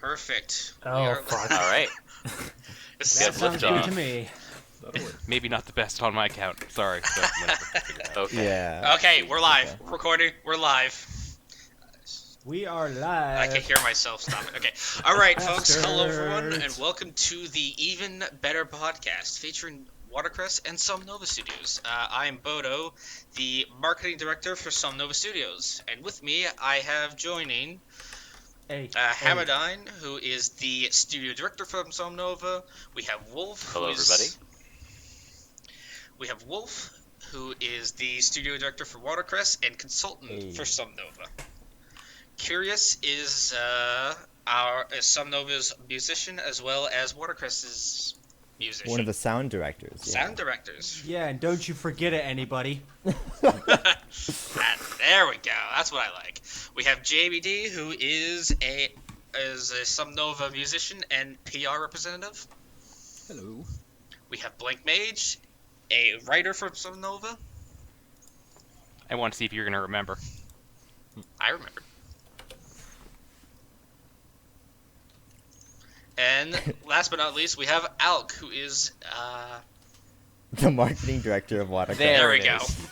Perfect. Oh, fuck. All right. This That is sounds good to me. Maybe not the best on my account. Sorry, but whatever. Figure it out. Okay. Yeah. Okay, we're live. Okay. We're recording. We're live. We are live. I can hear myself. Stop it. Okay. All right, folks. Hello, everyone, Bastard. and welcome to the Even Better podcast featuring Watercress and Somnova Studios. I'm Bodo, the marketing director for Somnova Studios, and with me I have joining Hamadine, who is the studio director from Somnova. We have Wolf. Hello, everybody. We have Wolf, who is the studio director for Watercress and consultant for Somnova. Curious is Somnova's musician as well as Watercress's musician. One of the sound directors. Yeah. Sound directors. Yeah, and don't you forget it, anybody. There we go. That's what I like. We have JBD, who is a Somnova musician and PR representative. Hello. We have Blank Mage, a writer from Somnova. I want to see if you're going to remember. I remember. And last but not least, we have Alk, who is The marketing director of Watercress. there we it go. is.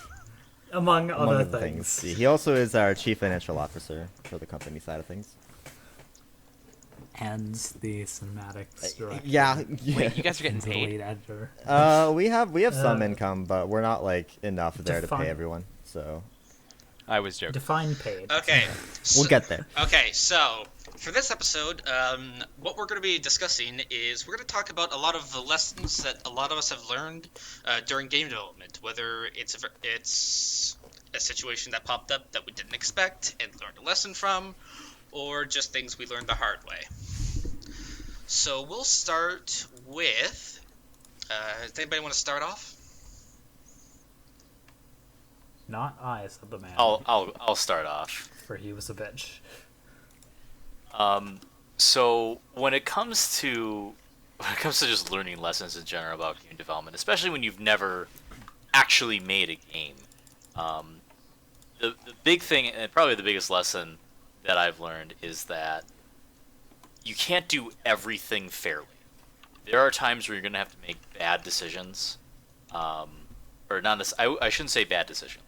Among Among other other things. He also is our chief financial officer for the company side of things. And the cinematics director. Yeah. Wait, you guys are getting and the paid? lead editor. We have some income, but we're not like enough there to pay Define- everyone. So I was joking. Define paid. Okay. we'll get there. Okay, so for this episode, what we're going to be discussing is we're going to talk about a lot of the lessons that a lot of us have learned during game development, whether it's a situation that popped up that we didn't expect and learned a lesson from, or just things we learned the hard way. So we'll start with. Does anybody want to start off? Not I, said the man. I'll start off. For he was a bitch. So when it comes to just learning lessons in general about game development, especially when you've never actually made a game, the big thing, and probably the biggest lesson that I've learned, is that you can't do everything fairly. There are times where you're going to have to make bad decisions, or not. I shouldn't say bad decisions.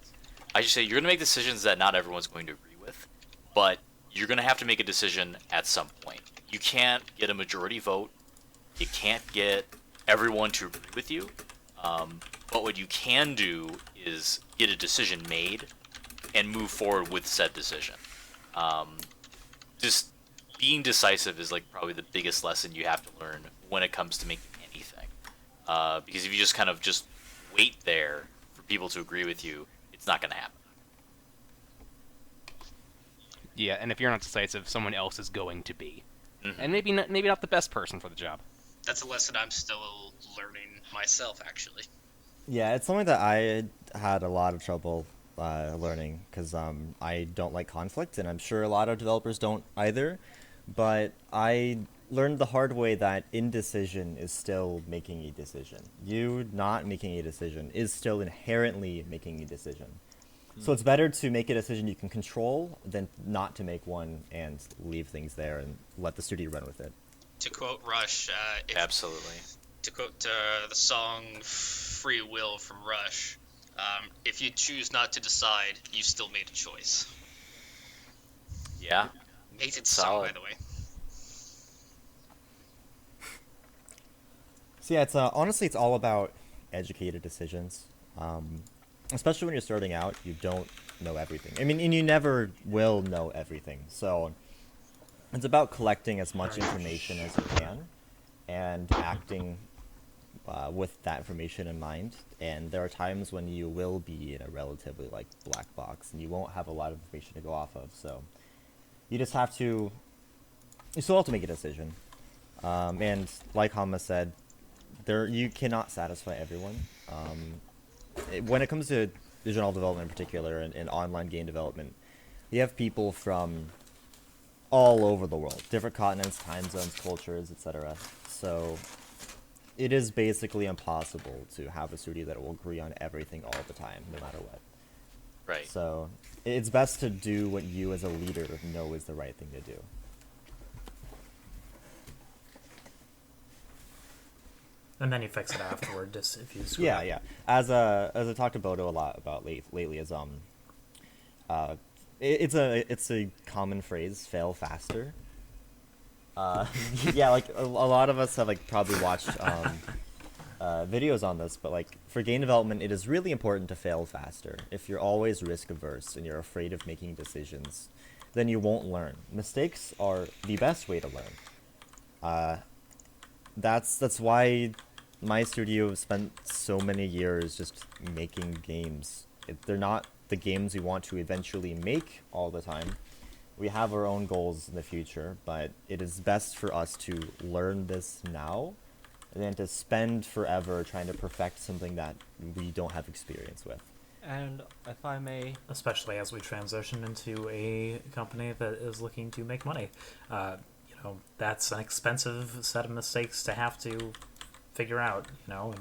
I should say you're going to make decisions that not everyone's going to agree with, but you're going to have to make a decision at some point. You can't get a majority vote. You can't get everyone to agree with you. But what you can do is get a decision made and move forward with said decision. Just being decisive is like probably the biggest lesson you have to learn when it comes to making anything. Because if you just kind of just wait there for people to agree with you, it's not going to happen. Yeah, and if you're not decisive, someone else is going to be. Mm-hmm. And maybe not the best person for the job. That's a lesson I'm still learning myself, actually. Yeah, it's something that I had a lot of trouble learning because I don't like conflict, and I'm sure a lot of developers don't either. But I learned the hard way that indecision is still making a decision. You not making a decision is still inherently making a decision. So it's better to make a decision you can control than not to make one and leave things there and let the studio run with it. To quote Rush, Absolutely. to quote the song Free Will from Rush, if you choose not to decide, you still made a choice. Yeah. Amazing song, Solid. by the way. So yeah, it's honestly it's all about educated decisions. Especially when you're starting out, you don't know everything. I mean, and you never will know everything. So it's about collecting as much information as you can and acting with that information in mind. And there are times when you will be in a relatively like black box and you won't have a lot of information to go off of. So you just have to, you still have to make a decision. And like Hama said, you cannot satisfy everyone. When it comes to digital development in particular and online game development, you have people from all over the world, different continents, time zones, cultures, etc. So it is basically impossible to have a studio that will agree on everything all the time, no matter what. Right. So it's best to do what you as a leader know is the right thing to do. And then you fix it afterward, just if you screw Yeah, up. yeah. As I talked to Bodo a lot about lately is it's a common phrase, fail faster. Yeah, like a lot of us have like probably watched videos on this, but like for game development, it is really important to fail faster. If you're always risk averse and you're afraid of making decisions, then you won't learn. Mistakes are the best way to learn. That's why my studio spent so many years just making games. They're not the games we want to eventually make all the time. We have our own goals in the future, but it is best for us to learn this now than to spend forever trying to perfect something that we don't have experience with. And if I may, Especially as we transition into a company that is looking to make money. That's an expensive set of mistakes to have to figure out, and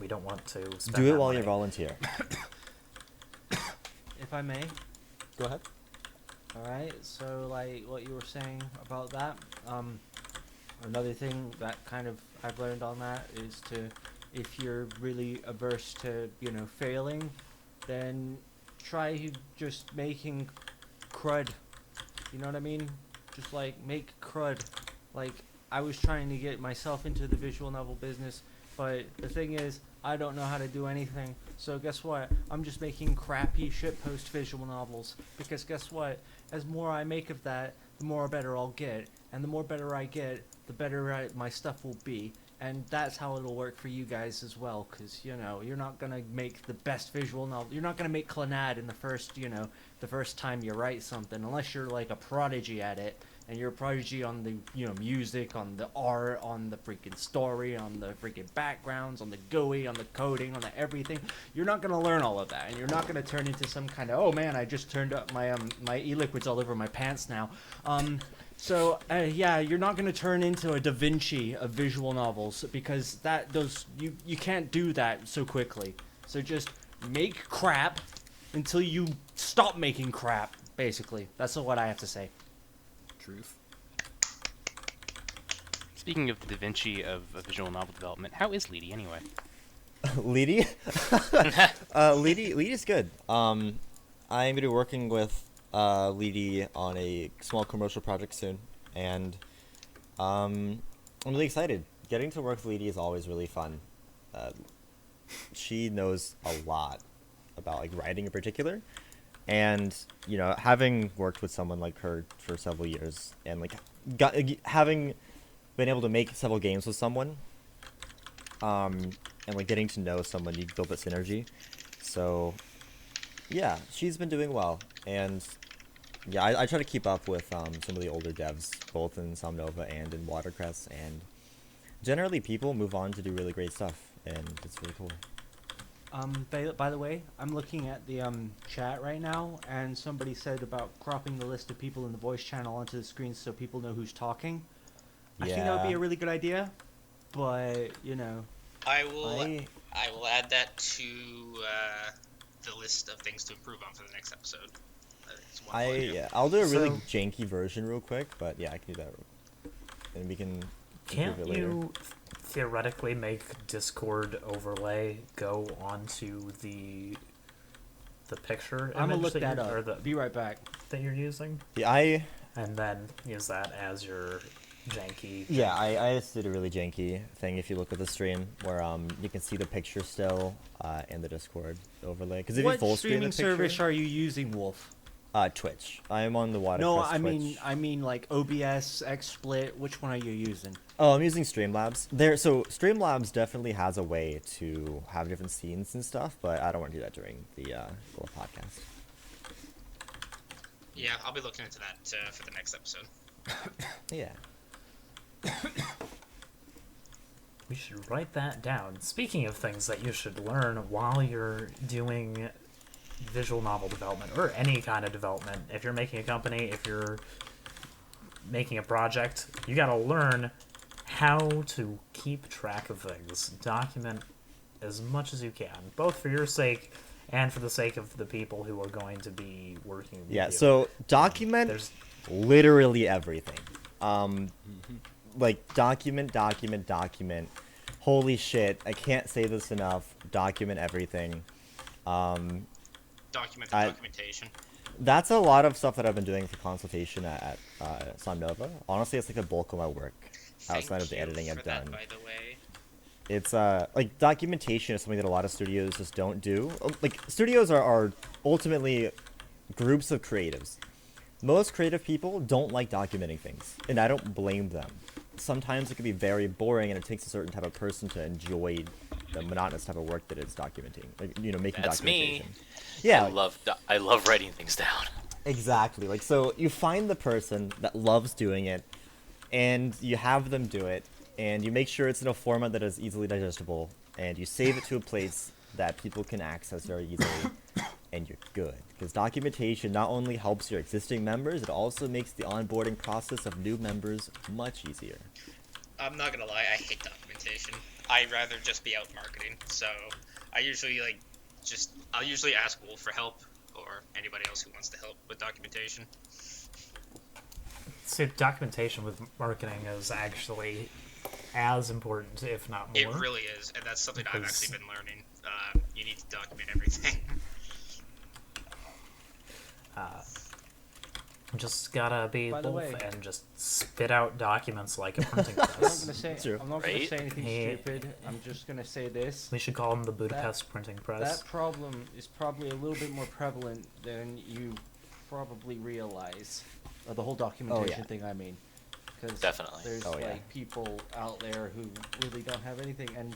we don't want to spend Do it that while money. you volunteer. if I may, Go ahead. all right. So like what you were saying about that, another thing that kind of I've learned on that is if you're really averse to failing, then try just making crud. You know what I mean? Just like make crud. Like I was trying to get myself into the visual novel business, but the thing is, I don't know how to do anything. So guess what? I'm just making crappy shitpost visual novels. Because guess what? As more I make of that, the more better I'll get. And the more better I get, the better my stuff will be. And that's how it'll work for you guys as well. Because, you're not going to make the best visual novel. You're not going to make Clannad in the first time you write something. Unless you're like a prodigy at it. And you're a prodigy on the, music, on the art, on the freaking story, on the freaking backgrounds, on the GUI, on the coding, on the everything. You're not gonna learn all of that, and you're not gonna turn into some kind of, oh man, I just turned up my my e-liquids all over my pants now. Yeah, you're not gonna turn into a Da Vinci of visual novels because you can't do that so quickly. So just make crap until you stop making crap. Basically, that's what I have to say. Truth. Speaking of the Da Vinci of visual novel development, how is Leedy anyway? Leedy? Leedy's good. I'm gonna be working with Leedy on a small commercial project soon, and I'm really excited. Getting to work with Leedy is always really fun. She knows a lot about like writing in particular, and having worked with someone like her for several years and like having been able to make several games with someone, and like getting to know someone, you build that synergy. So yeah, she's been doing well, and yeah, I try to keep up with some of the older devs, both in Somnova and in Watercress, and generally people move on to do really great stuff, and it's really cool. By the way, I'm looking at the chat right now, and somebody said about cropping the list of people in the voice channel onto the screen so people know who's talking. I think that would be a really good idea, but I will add that to the list of things to improve on for the next episode. It's one more, yeah. I'll do a really So- janky version real quick, but yeah, I can do that, and we can Can't improve it later. you theoretically make Discord overlay go onto the picture I'm gonna image look that or up. the, Be right back. that you're using, Yeah, and then use that as your janky? I just did a really janky thing. If you look at the stream, where you can see the picture still, and the Discord overlay. Because if you What full screen the streaming picture, service are you using, Wolf? Twitch. I am on the Watercress No, Twitch. I mean like OBS, XSplit. Which one are you using? Oh, I'm using Streamlabs. So Streamlabs definitely has a way to have different scenes and stuff, but I don't want to do that during the little podcast. Yeah, I'll be looking into that for the next episode. Yeah. We should write that down. Speaking of things that you should learn while you're doing visual novel development or any kind of development, if you're making a company, if you're making a project, you gotta learn how to keep track of things. Document as much as you can, both for your sake and for the sake of the people who are going to be working with Yeah, you. so document There's literally everything. like document. Holy shit! I can't say this enough. Document everything. Document the I- documentation. That's a lot of stuff that I've been doing for consultation at Somnova. Honestly, it's like the bulk of my work outside of the Thank you editing for I've that, done. by the way. It's like documentation is something that a lot of studios just don't do. Like studios are ultimately groups of creatives. Most creative people don't like documenting things, and I don't blame them. Sometimes it can be very boring, and it takes a certain type of person to enjoy the monotonous type of work that is documenting, like, making That's me. documentation. Yeah, I love writing things down. exactly. Like, so you find the person that loves doing it, and you have them do it, and you make sure it's in a format that is easily digestible, and you save it to a place that people can access very easily, and you're good. Because documentation not only helps your existing members, it also makes the onboarding process of new members much easier. I'm not gonna lie, I hate documentation. I'd rather just be out marketing. So I'll usually ask Wolf for help or anybody else who wants to help with documentation. See, documentation with marketing is actually as important, if not more. It really is, and that's something I've Because- actually been learning. You need to document everything. Just gotta be By the Wolf way- and just spit out documents like a printing I'm not press. gonna say. True. I'm not gonna Right? say anything Hey. stupid. I'm just gonna say this. We should call them the Budapest printing press. That problem is probably a little bit more prevalent than you probably realize. The whole documentation thing, I mean. Because Definitely. there's Oh, yeah. like people out there who really don't have anything, and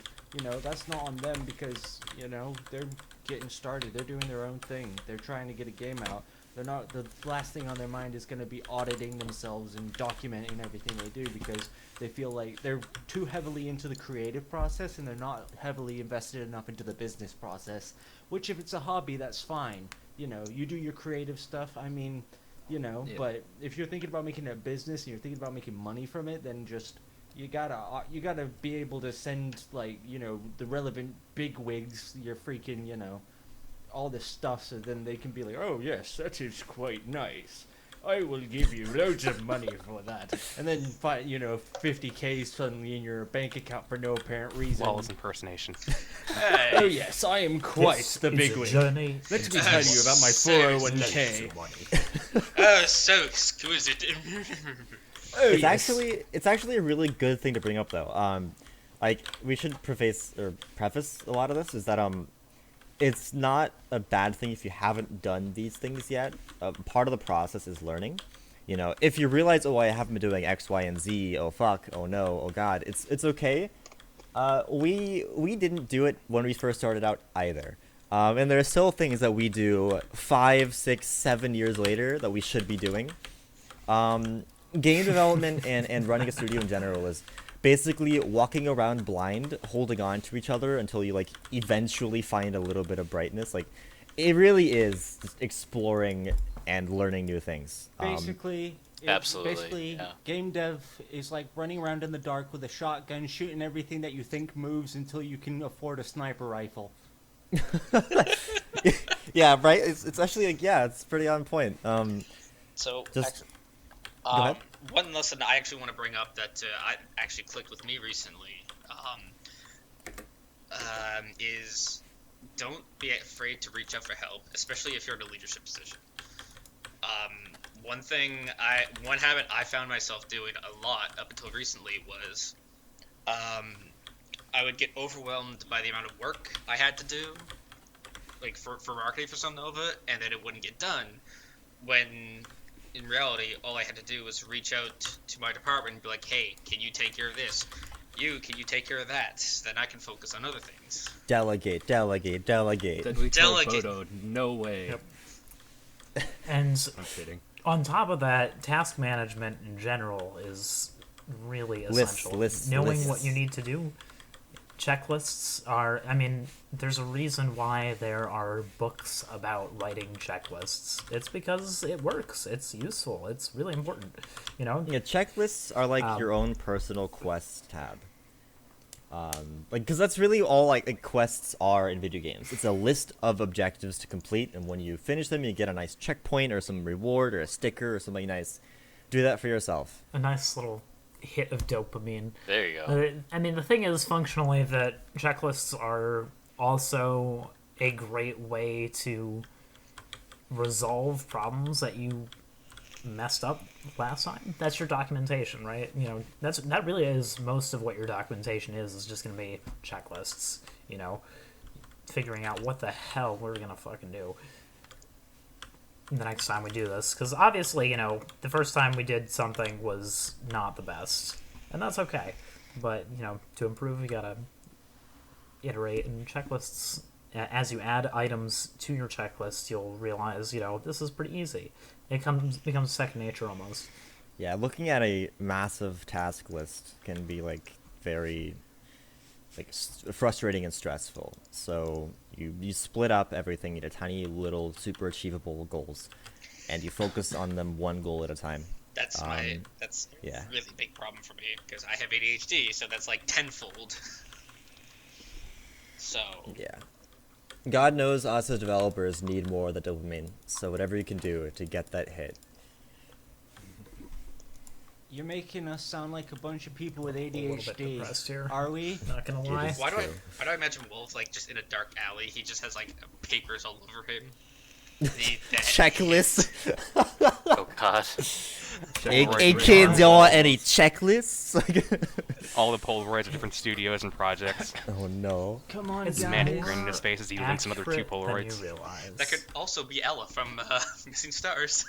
that's not on them because they're getting started. They're doing their own thing. They're trying to get a game out. They're not. The last thing on their mind is going to be auditing themselves and documenting everything they do because they feel like they're too heavily into the creative process and they're not heavily invested enough into the business process. Which, if it's a hobby, that's fine. You do your creative stuff. I mean, Yeah. but if you're thinking about making it a business and you're thinking about making money from it, then just you gotta be able to send the relevant bigwigs your freaking all this stuff, so then they can be like, oh yes, that is quite nice. I will give you loads of money for that, and then 50K suddenly in your bank account for no apparent reason. Flawless impersonation. Oh yes, I am quite the It's a bigwig. journey. Let me tell you about my So 401k. Oh, so exquisite. Oh, It's yes. actually a really good thing to bring up though. Like we should preface a lot of this is that it's not a bad thing if you haven't done these things yet. Part of the process is learning. If you realize, oh, I haven't been doing X, Y, and Z. Oh fuck. Oh no. Oh god. It's okay. We didn't do it when we first started out either. And there are still things that we do 5, 6, 7 years later that we should be doing. Game development and running a studio in general is basically walking around blind, holding on to each other until you eventually find a little bit of brightness. It really is just exploring and learning new things. Basically, Absolutely, yeah. game dev is like running around in the dark with a shotgun, shooting everything that you think moves until you can afford a sniper rifle. Yeah, right. It's actually it's pretty on point. So, Just- actually, go ahead. one lesson I actually want to bring up that I actually clicked with me recently is don't be afraid to reach out for help, especially if you're in a leadership position. One habit I found myself doing a lot up until recently was I would get overwhelmed by the amount of work I had to do, for marketing for Somnova, and then it wouldn't get done. When in reality, all I had to do was reach out to my department and be like, hey, can you take care of this? Can you take care of that? Then I can focus on other things. Delegate. Deadly Delegate. photo. No way. Yep. And I'm kidding. on top of that, task management in general is really essential. Lists. Knowing what you need to do. Checklists are, there's a reason why there are books about writing checklists. It's because it works. It's useful. It's really important. Yeah, checklists are like Um, your own personal quest tab. Because that's really all quests are in video games. It's a list of objectives to complete, and when you finish them, you get a nice checkpoint or some reward or a sticker or something nice. Do that for yourself. A nice little hit of dopamine. There you go. I mean, the thing is, functionally, that checklists are also a great way to resolve problems that you messed up last time. That's your documentation, right? You know, that really is most of what your documentation is just going to be checklists, you know, figuring out what the hell we're going to fucking do the next time we do this. Because obviously, you know, the first time we did something was not the best, and that's okay. But, you know, to improve, you gotta iterate, and checklists, as you add items to your checklist, you'll realize, you know, this is pretty easy. It becomes second nature almost. Yeah, looking at a massive task list can be like very frustrating and stressful. So you split up everything into tiny little super achievable goals, and you focus on them one goal at a time. That's that's yeah. a really big problem for me because I have ADHD, so that's like tenfold. So Yeah. God knows us as developers need more of the dopamine, so whatever you can do to get that hit. You're making us sound like a bunch of people with A little bit ADHD. depressed here. Are we? Not gonna lie. is. why do true. I imagine Wolf like just in a dark alley? He just has like papers all over him. The Checklist. Oh god. Hey kids, y'all want any checklists? All the Polaroids of different studios and projects. Oh no. Come on, It's guys. Manic grin in his face as he links another 2 Accurate than Polaroids. you realize. That could also be Ella from Missing Stars.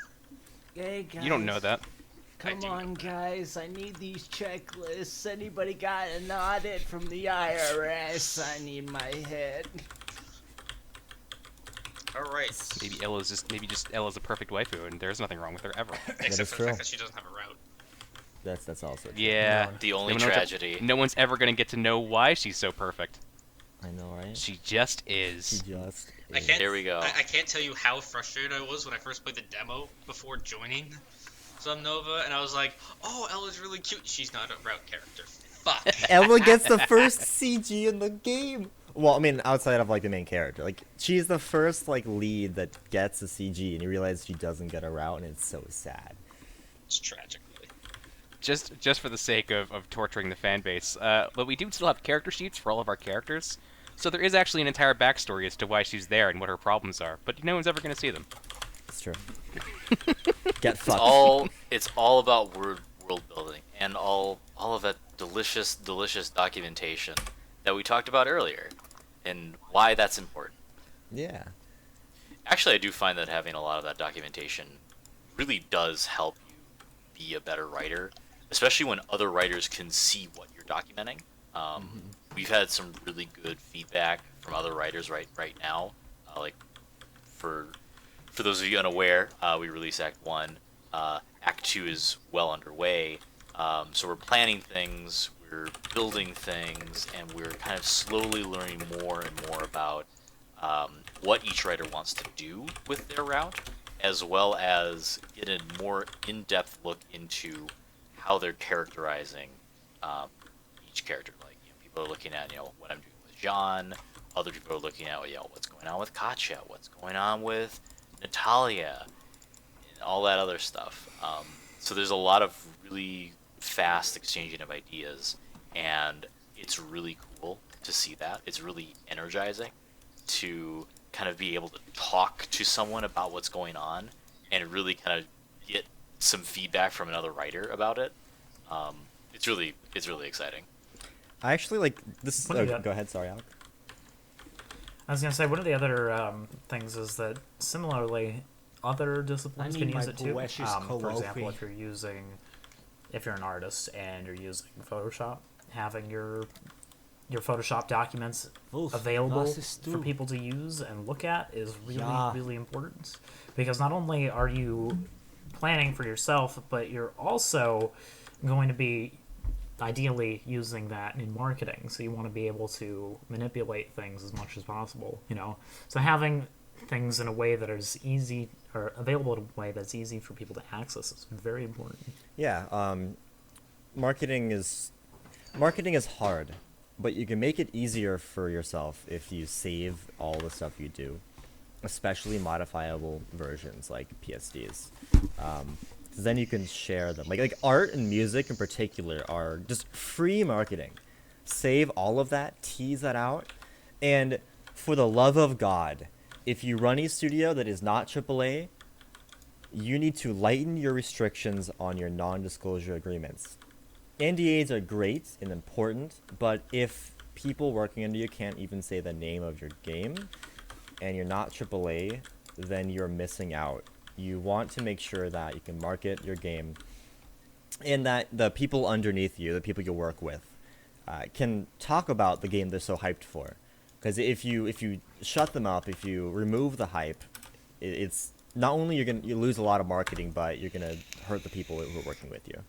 Hey, guys. You don't know that. I Come do on, know. guys. I need these checklists. Anybody got an audit from the IRS? I need my head. All right. Maybe Ella's a perfect waifu, and there's nothing wrong with her ever. Except is for the true. fact that she doesn't have a route. That's also true. Yeah. The only No one knows tragedy. No one's ever gonna get to know why she's so perfect. I know, right? She just She is. just I is. can't. There we go. I can't tell you how frustrated I was when I first played the demo before joining Somnova, and I was like, "Oh, Ella's really cute. She's not a route character. Fuck." Ella gets the first CG in the game. Well, I mean, outside of like the main character, like she's the first like lead that gets a CG, and you realize she doesn't get a route, and it's so sad. It's tragic. Just for the sake of torturing the fan base, but we do still have character sheets for all of our characters, so there is actually an entire backstory as to why she's there and what her problems are, but no one's ever going to see them. It's true. Get fucked. It's all about world building and all of that delicious documentation that we talked about earlier, and why that's important. Yeah. Actually, I do find that having a lot of that documentation really does help you be a better writer, especially when other writers can see what you're documenting. We've had some really good feedback from other writers right now. Like for those of you unaware, we released Act 1. Act 2 is well underway. So we're planning things, we're building things, and we're kind of slowly learning more and more about what each writer wants to do with their route, as well as get a more in-depth look into how they're characterizing each character. Like, people are looking at, what I'm doing with Jean. Other people are looking at, what's going on with Katya, what's going on with Natalia, and all that other stuff. So there's a lot of really fast exchanging of ideas, and it's really cool to see that. It's really energizing to kind of be able to talk to someone about what's going on and really kind of get some feedback from another writer about it. It's really exciting. I actually like this. What do you Oh, got? go ahead. Sorry, Alec. I was gonna say, one of the other things is that similarly, other disciplines I can need use my it too. precious For example, Ko-fi. if you're an artist and you're using Photoshop, having your Photoshop documents Oof, available das ist for du. people to use and look at is really, Ja. really important. Because not only are you planning for yourself, but you're also going to be ideally using that in marketing. So you want to be able to manipulate things as much as possible, So having things in a way that is easy, or available in a way that's easy for people to access, is very important. Yeah. Marketing is hard, but you can make it easier for yourself if you save all the stuff you do, especially modifiable versions like PSDs. because then you can share them. Like art and music in particular are just free marketing. Save all of that, tease that out, and for the love of God, if you run a studio that is not AAA, you need to lighten your restrictions on your non-disclosure agreements. NDAs are great and important, but if people working under you can't even say the name of your game, and you're not AAA, then you're missing out. You want to make sure that you can market your game, and that the people underneath you, the people you work with, can talk about the game they're so hyped for. Because if you shut them up, if you remove the hype, it's not only you lose a lot of marketing, but you're gonna hurt the people who are working with you.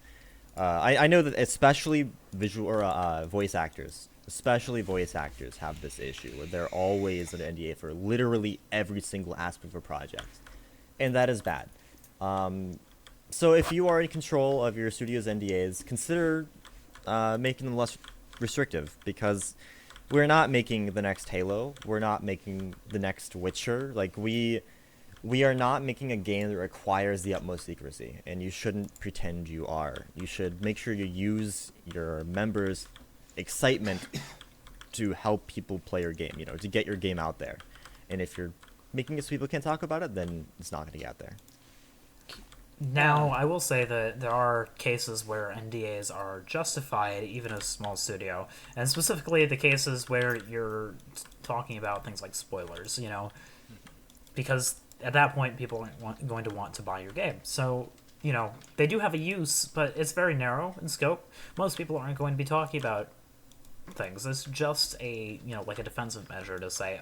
I know that especially visual or voice actors, especially voice actors, have this issue where they're always an NDA for literally every single aspect of a project, and that is bad. So if you are in control of your studio's NDAs, consider making them less restrictive, because we're not making the next Halo, we're not making the next Witcher. Like we are not making a game that requires the utmost secrecy, and you shouldn't pretend you are. You should make sure you use your members' excitement to help people play your game, to get your game out there. And if you're making it so people can't talk about it, then it's not going to get out there. Now, I will say that there are cases where NDAs are justified, even as a small studio, and specifically the cases where you're talking about things like spoilers, because at that point people aren't going to want to buy your game. So, they do have a use, but it's very narrow in scope. Most people aren't going to be talking about things. It's just a defensive measure to say,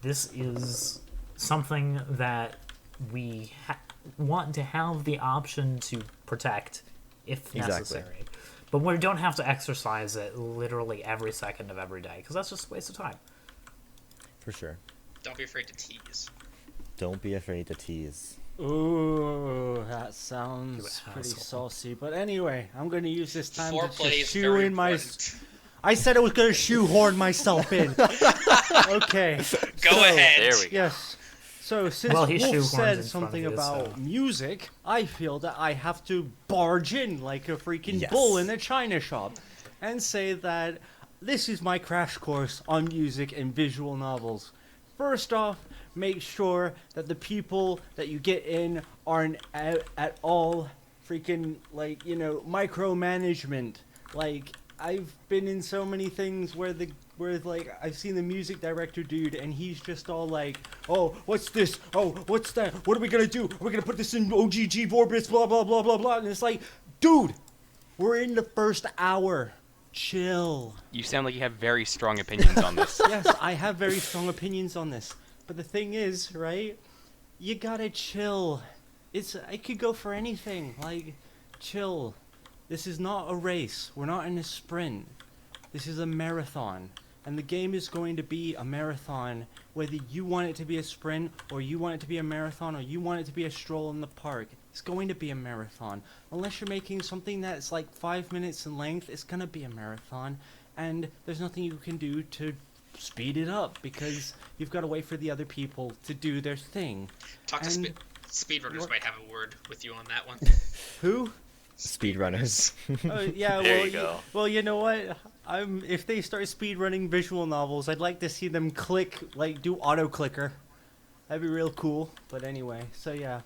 this is something that we want to have the option to protect if necessary. Exactly. But we don't have to exercise it literally every second of every day, because that's just a waste of time. For sure. Don't be afraid to tease. Don't be afraid to tease. Ooh, that sounds You pretty asshole. saucy. But anyway, I'm going to use this time to Foreplay just is shoe very in my... important. I said I was going to shoehorn myself in. Okay. Go so, ahead. There we go. Yes. So since Well, he Wolf shoehorns in said front something of you, about so- music, I feel that I have to barge in like a freaking Yes. bull in a china shop and say that this is my crash course on music and visual novels. First off, make sure that the people that you get in aren't at all freaking, micromanagement. Like, I've been in so many things where I've seen the music director dude, and he's just all like, oh, what's this? Oh, what's that? What are we gonna do? Are we gonna put this in OGG Vorbis, blah, blah, blah, blah, blah? And it's like, dude, we're in the first hour. Chill. You sound like you have very strong opinions on this. Yes, I have very strong opinions on this. But the thing is, right, you gotta chill. It could go for anything. Like, chill. This is not a race. We're not in a sprint. This is a marathon. And the game is going to be a marathon, whether you want it to be a sprint, or you want it to be a marathon, or you want it to be a stroll in the park. It's going to be a marathon. Unless you're making something that's like 5 minutes in length, it's going to be a marathon. And there's nothing you can do to speed it up, because you've got to wait for the other people to do their thing. Talk to And- speedrunners what- might have a word with you on that one. Who? Speedrunners. Oh, yeah, There well, you go. well, you know what? If they start speedrunning visual novels, I'd like to see them do auto clicker. That'd be real cool. But anyway, so yeah,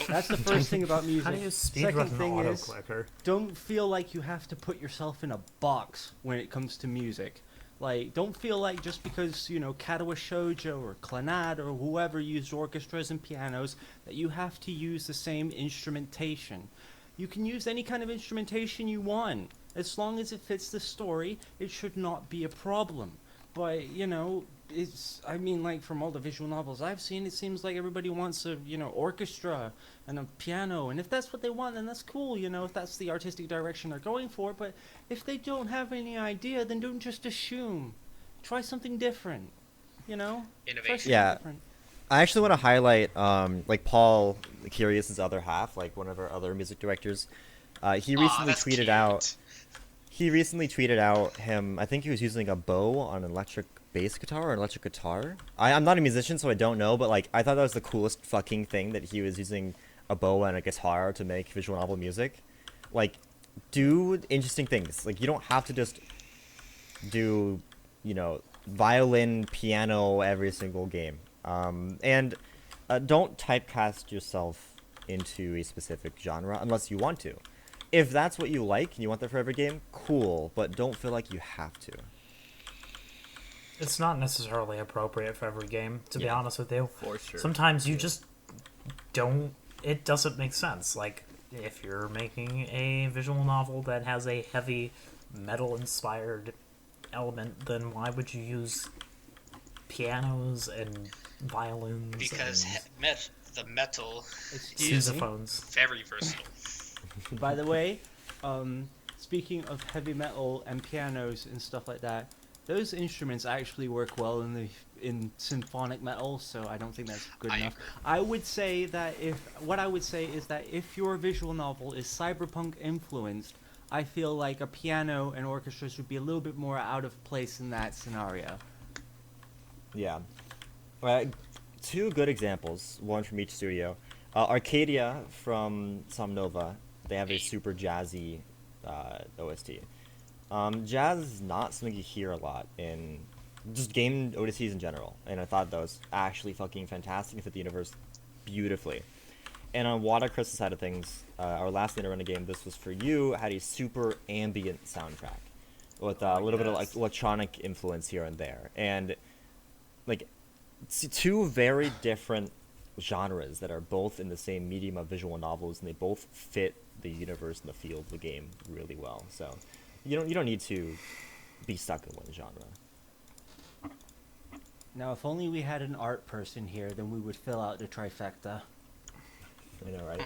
that's the first thing about music. How do you Second speedrun an thing is, auto-clicker? don't feel like you have to put yourself in a box when it comes to music. Like, don't feel like just because, Katawa Shoujo or Clannad or whoever used orchestras and pianos that you have to use the same instrumentation. You can use any kind of instrumentation you want. As long as it fits the story, it should not be a problem. But, from all the visual novels I've seen, it seems like everybody wants a, orchestra and a piano. And if that's what they want, then that's cool, if that's the artistic direction they're going for. But if they don't have any idea, then don't just assume. Try something different, Try Innovation. something Yeah. different. I actually want to highlight, Paul Curious's other half, one of our other music directors. He recently that's tweeted cute. out. He recently tweeted out him. I think he was using a bow on an electric bass guitar or an electric guitar. I'm not a musician, so I don't know, but I thought that was the coolest fucking thing that he was using a bow and a guitar to make visual novel music. Like, do interesting things. Like, you don't have to just do, violin, piano every single game. And don't typecast yourself into a specific genre unless you want to. If that's what you like and you want that for every game, cool, but don't feel like you have to. It's not necessarily appropriate for every game, to be honest with you. For sure. Sometimes you just don't. It doesn't make sense. Like, if you're making a visual novel that has a heavy metal-inspired element, then why would you use pianos and violins Because and the metal Excuse is me? sousaphones? very versatile. By the way, speaking of heavy metal and pianos and stuff like that, those instruments actually work well in symphonic metal, so I don't think that's good I enough. agree. I would say that if your visual novel is cyberpunk influenced, I feel like a piano and orchestras would be a little bit more out of place in that scenario. Yeah. Two good examples, one from each studio. Arcadia from Somnova, they have a super jazzy OST. Jazz is not something you hear a lot in just game ODCs in general, and I thought that was actually fucking fantastic and fit the universe beautifully. And on Watercress' side of things, our last run of game, This Was For You, had a super ambient soundtrack with a little bit of like electronic influence here and there. And like two very different genres that are both in the same medium of visual novels, and they both fit the universe and the feel of the game really well. So you don't need to be stuck in one genre. Now, if only we had an art person here, then we would fill out the trifecta. I know, right?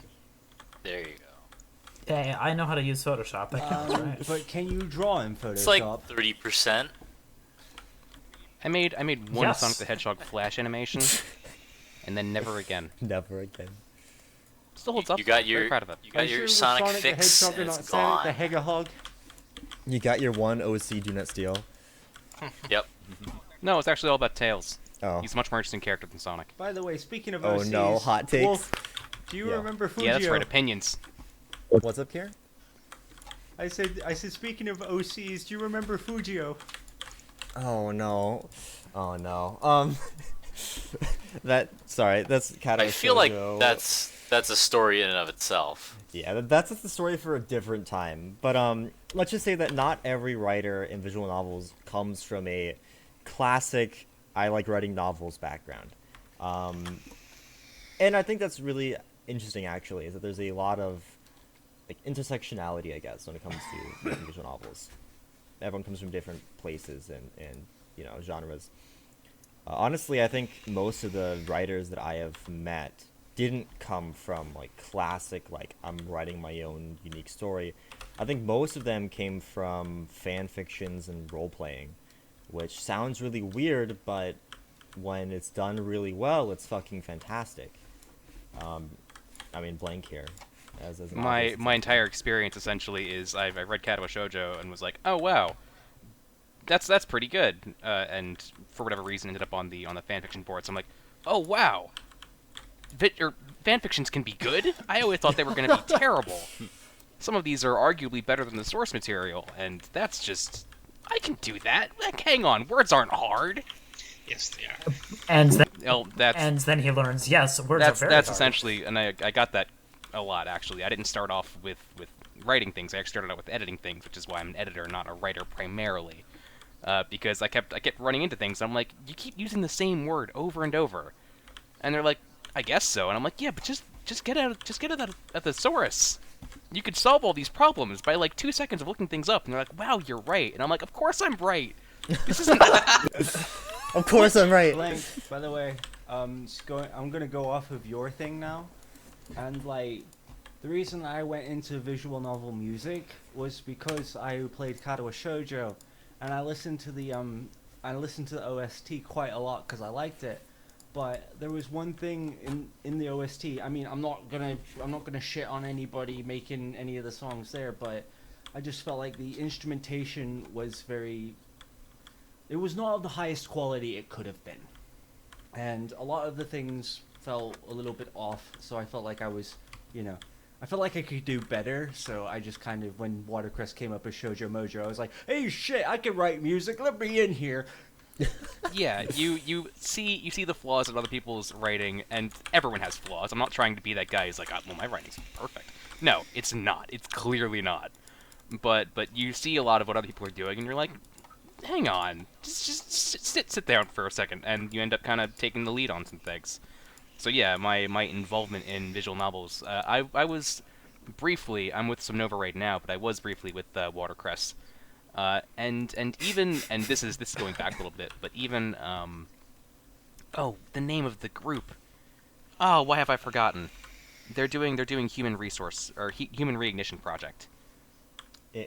There you go. Hey, I know how to use Photoshop. That counts, right? But can you draw in Photoshop? It's like 30%. I made one Yes. Sonic the Hedgehog flash animation, and then never again. Never again. Still holds up. You got Very your proud of it. you Are got you your sure it was Sonic Sonic the fix, Hedgehog and and it's not Sonic gone. the Hedgehog? You got your one OC Do Not Steal. Yep. No, it's actually all about Tails. Oh. He's a much more interesting character than Sonic. By the way, speaking of Oh, OCs, no, hot takes? Wolf, do you Yeah. remember Fujio? Yeah, that's right. Opinions. What's up, Kier? I said, speaking of OCs, do you remember Fujio? Oh no. Oh no. That's kind of. I feel like that's a story in and of itself. Yeah, that's the story for a different time. But let's just say that not every writer in visual novels comes from a classic I like writing novels background. And I think that's really interesting actually, is that there's a lot of like intersectionality, I guess, when it comes to making visual novels. Everyone comes from different places and genres. Honestly, I think most of the writers that I have met didn't come from like classic, like I'm writing my own unique story. I think most of them came from fan fictions and role playing, which sounds really weird, but when it's done really well, it's fucking fantastic. Blank here. As an My obvious my entire experience essentially is I read Katawa Shoujo and was like, oh wow, that's pretty good. And for whatever reason ended up on the fanfiction board. So I'm like, oh wow, fanfictions can be good. I always thought they were going to be terrible. Some of these are arguably better than the source material, and that's just I can do that. Like, hang on, words aren't hard. Yes, they are. And then, Well, then he learns, yes, words that's are very hard. essentially, and I got that a lot actually. I didn't start off with writing things. I actually started out with editing things, which is why I'm an editor, not a writer primarily. Because I kept running into things. And I'm like, you keep using the same word over and over, and they're like, I guess so. And I'm like, yeah, but just get it at the source. You could solve all these problems by like 2 seconds of looking things up. And they're like, wow, you're right. And I'm like, of course I'm right. This isn't. Of course I'm right. Blank, by the way, I'm gonna go off of your thing now, and like, the reason I went into visual novel music was because I played Katawa Shoujo, and I listened to the OST quite a lot because I liked it. But there was one thing in the OST. I mean, I'm not gonna shit on anybody making any of the songs there, but I just felt like the instrumentation was it was not of the highest quality it could have been. And a lot of the things felt a little bit off, so I felt like I was you know, I felt like I could do better. So I just kind of, when Watercress came up as Shoujo Mojo, I was like, hey shit, I can write music. Let me in here. Yeah, you see the flaws in other people's writing, and everyone has flaws. I'm not trying to be that guy who's like, well, my writing's perfect. No, it's not. It's clearly not. But you see a lot of what other people are doing, and you're like, hang on, just sit down for a second, and you end up kind of taking the lead on some things. So yeah, my involvement in visual novels, I was briefly, I'm with Somnova right now, but I was briefly with Watercress. And even, and this is going back a little bit, but even oh, the name of the group. Oh, why have I forgotten? They're doing human resource or human reignition project.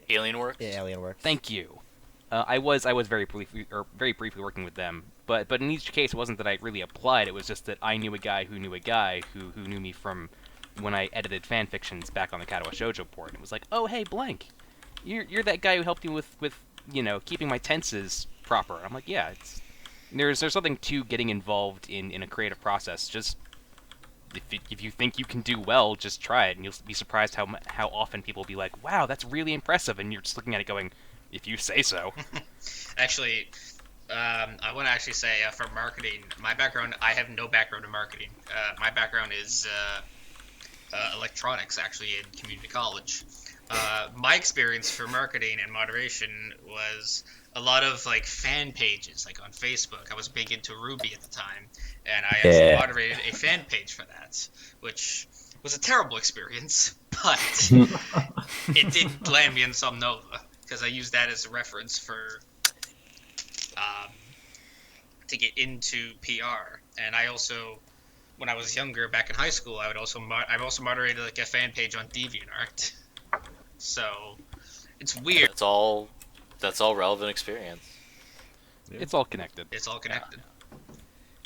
Alien Works? Yeah, Alien Works. Thank you. I was very briefly working with them, but in each case it wasn't that I really applied. It was just that I knew a guy who knew a guy who knew me from when I edited fan fictions back on the Katawa Shoujo board. It was like, oh hey, blank. You're that guy who helped me with keeping my tenses proper. I'm like, yeah, there's something to getting involved in a creative process. Just if you think you can do well, just try it, and you'll be surprised how often people will be like, wow, that's really impressive, and you're just looking at it going, if you say so. Actually, I want to actually say for marketing, my background, I have no background in marketing. My background is electronics, actually, in community college. My experience for marketing and moderation was a lot of like fan pages, like on Facebook. I was big into Ruby at the time, and I actually moderated a fan page for that, which was a terrible experience, but it did land me in Somnova because I used that as a reference for to get into PR. And I also, when I was younger, back in high school, I've also moderated like a fan page on DeviantArt. So it's weird. That's all relevant experience. It's all connected. It's all connected.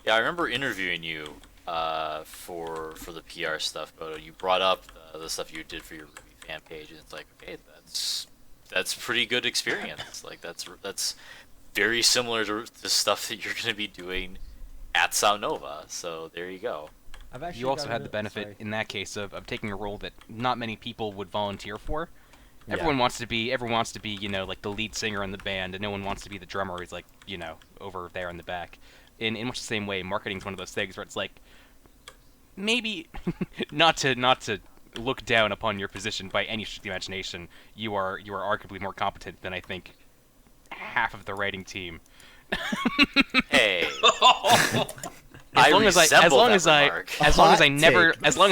Yeah, I remember interviewing you for the PR stuff, but you brought up the stuff you did for your Ruby fan page, and it's like, okay, that's pretty good experience. Like that's very similar to the stuff that you're going to be doing at Somnova. So there you go. You also had the benefit in that case of taking a role that not many people would volunteer for. Yeah. Everyone wants to be, like the lead singer in the band, and no one wants to be the drummer who's like, over there in the back. In much the same way, marketing's one of those things where it's like, maybe not to look down upon your position by any stretch of the imagination. You are arguably more competent than I think half of the writing team. Hey. As long as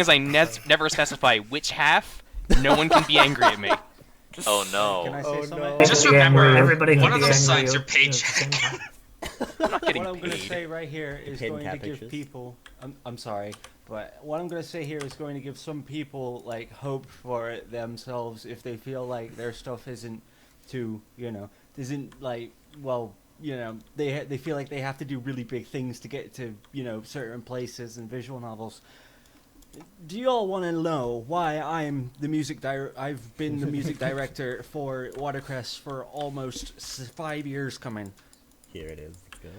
I never specify which half, no one can be angry at me. Oh Can no. I say something? Just remember, everybody one can of be those angry sites are at the same paycheck. time. I'm not getting What I'm going to paid. say right here is Hidden going to cat give pictures. people. I'm sorry, but what I'm going to say here is going to give some people like hope for themselves if they feel like their stuff isn't like they feel like they have to do really big things to get to certain places in visual novels. Do you all want to know why I'm the I've been the music director for Watercress for almost 5 years coming. Here it is. Let's go.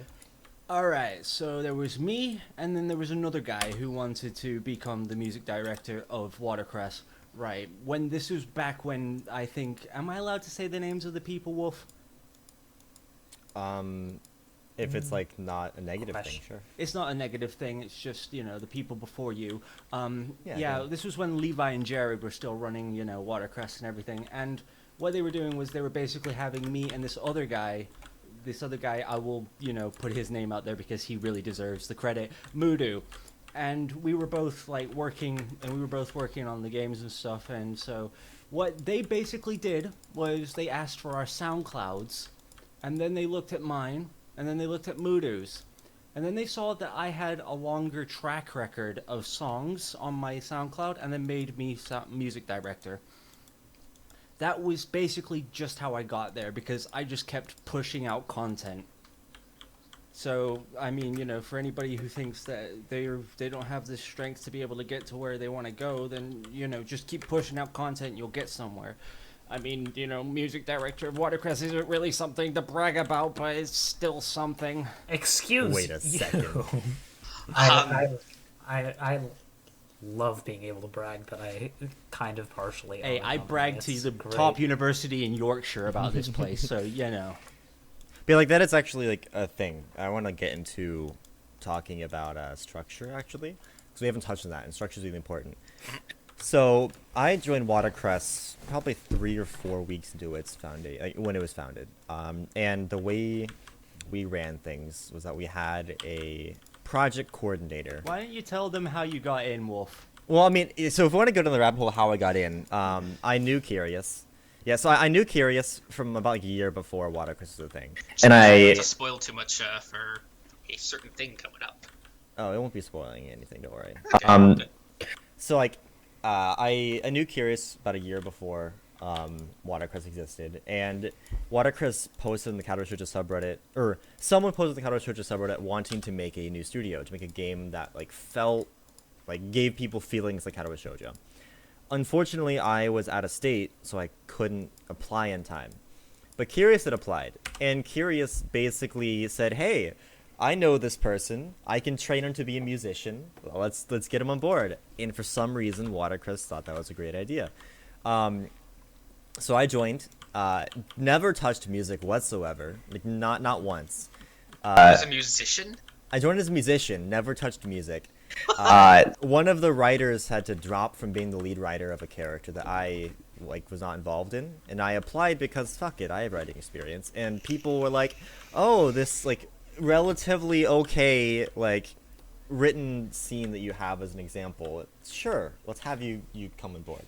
Alright, so there was me, and then there was another guy who wanted to become the music director of Watercress. Right, this was back when I think... Am I allowed to say the names of the people, Wolf? If it's like not a negative thing, Question. sure. It's not a negative thing, it's just, the people before you. Yeah. This was when Levi and Jared were still running, Watercress and everything, and what they were doing was they were basically having me and this other guy, I will, put his name out there because he really deserves the credit, Mudu. And we were both working on the games and stuff, and so what they basically did was they asked for our SoundClouds, and then they looked at mine, and then they looked at Mudu's, and then they saw that I had a longer track record of songs on my SoundCloud, and then made me music director. That was basically just how I got there, because I just kept pushing out content. So, I mean, for anybody who thinks that they don't have the strength to be able to get to where they want to go, then, just keep pushing out content and you'll get somewhere. I mean, music director of Watercress isn't really something to brag about, but it's still something. Excuse Wait a second. I love being able to brag that I kind of partially. Hey, own a I company. bragged to It's the great. top university in Yorkshire about this place, so you know. But like that is actually like a thing. I want to get into talking about structure actually, because we haven't touched on that, and structure is really important. So I joined Watercress probably 3 or 4 weeks into its foundation, like, when it was founded. And the way we ran things was that we had a project coordinator. Why don't you tell them how you got in, Wolf? Well, I mean, so if we want to go down the rabbit hole, how I got in, I knew Curious. Yeah, so I knew Curious from about a year before Watercress was a thing. And Not to spoil too much for a certain thing coming up. Oh, it won't be spoiling anything, don't worry. Okay, good. So, like, I knew Curious about a year before Watercress existed, and Watercress posted in the Kato Shoujo subreddit, or someone posted in the Kato Shoujo subreddit wanting to make a new studio, to make a game that, like, felt, like, gave people feelings like Kato Shoujo. Unfortunately, I was out of state, so I couldn't apply in time. But Curious had applied, and Curious basically said, "Hey, I know this person. I can train him to be a musician. Well, let's get him on board." And for some reason, Watercress thought that was a great idea. So I joined. Never touched music whatsoever. Like not once. As a musician? I joined as a musician. Never touched music. One of the writers had to drop from being the lead writer of a character that I was not involved in, and I applied because fuck it, I have writing experience. And people were like, "Oh, this relatively okay written scene that you have as an example. Sure, let's have you come on board."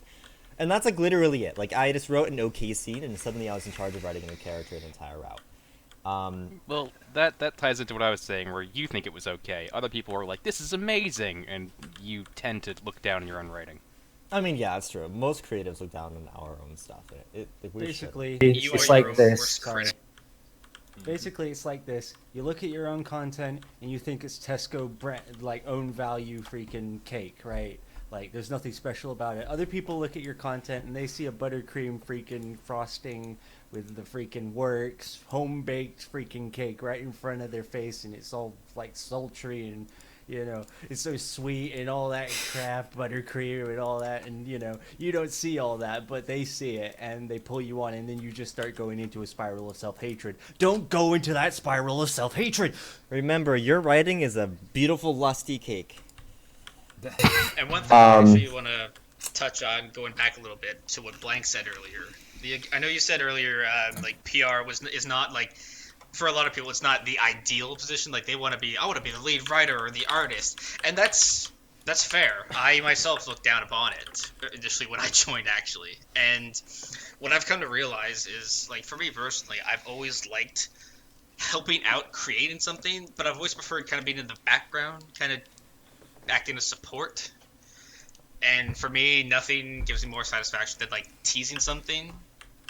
And that's literally it. I just wrote an okay scene, and suddenly I was in charge of writing a character the entire route. Well, that ties into what I was saying, where you think it was okay. Other people are like, "This is amazing," and you tend to look down on your own writing. I mean, yeah, that's true. Most creatives look down on our own stuff. We Basically, You It's are like your own this. worst Sorry. critic. Basically, it's like this. You look at your own content and you think it's Tesco brand, own value freaking cake, right? There's nothing special about it. Other people look at your content and they see a buttercream freaking frosting with the freaking works, home baked freaking cake right in front of their face, and it's all sultry and it's so sweet and all that crap, buttercream and all that, and you don't see all that, but they see it and they pull you on, and then you just start going into a spiral of self-hatred. Don't go into that spiral of self-hatred. Remember, your writing is a beautiful, lusty cake. And one thing I actually want to touch on, going back a little bit to what Blank said earlier. I know you said earlier, PR is not for a lot of people, it's not the ideal position. I want to be the lead writer or the artist, and that's fair. I myself looked down upon it initially when I joined, actually. And what I've come to realize is, for me personally, I've always liked helping out, creating something, but I've always preferred kind of being in the background, kind of acting as support. And for me, nothing gives me more satisfaction than teasing something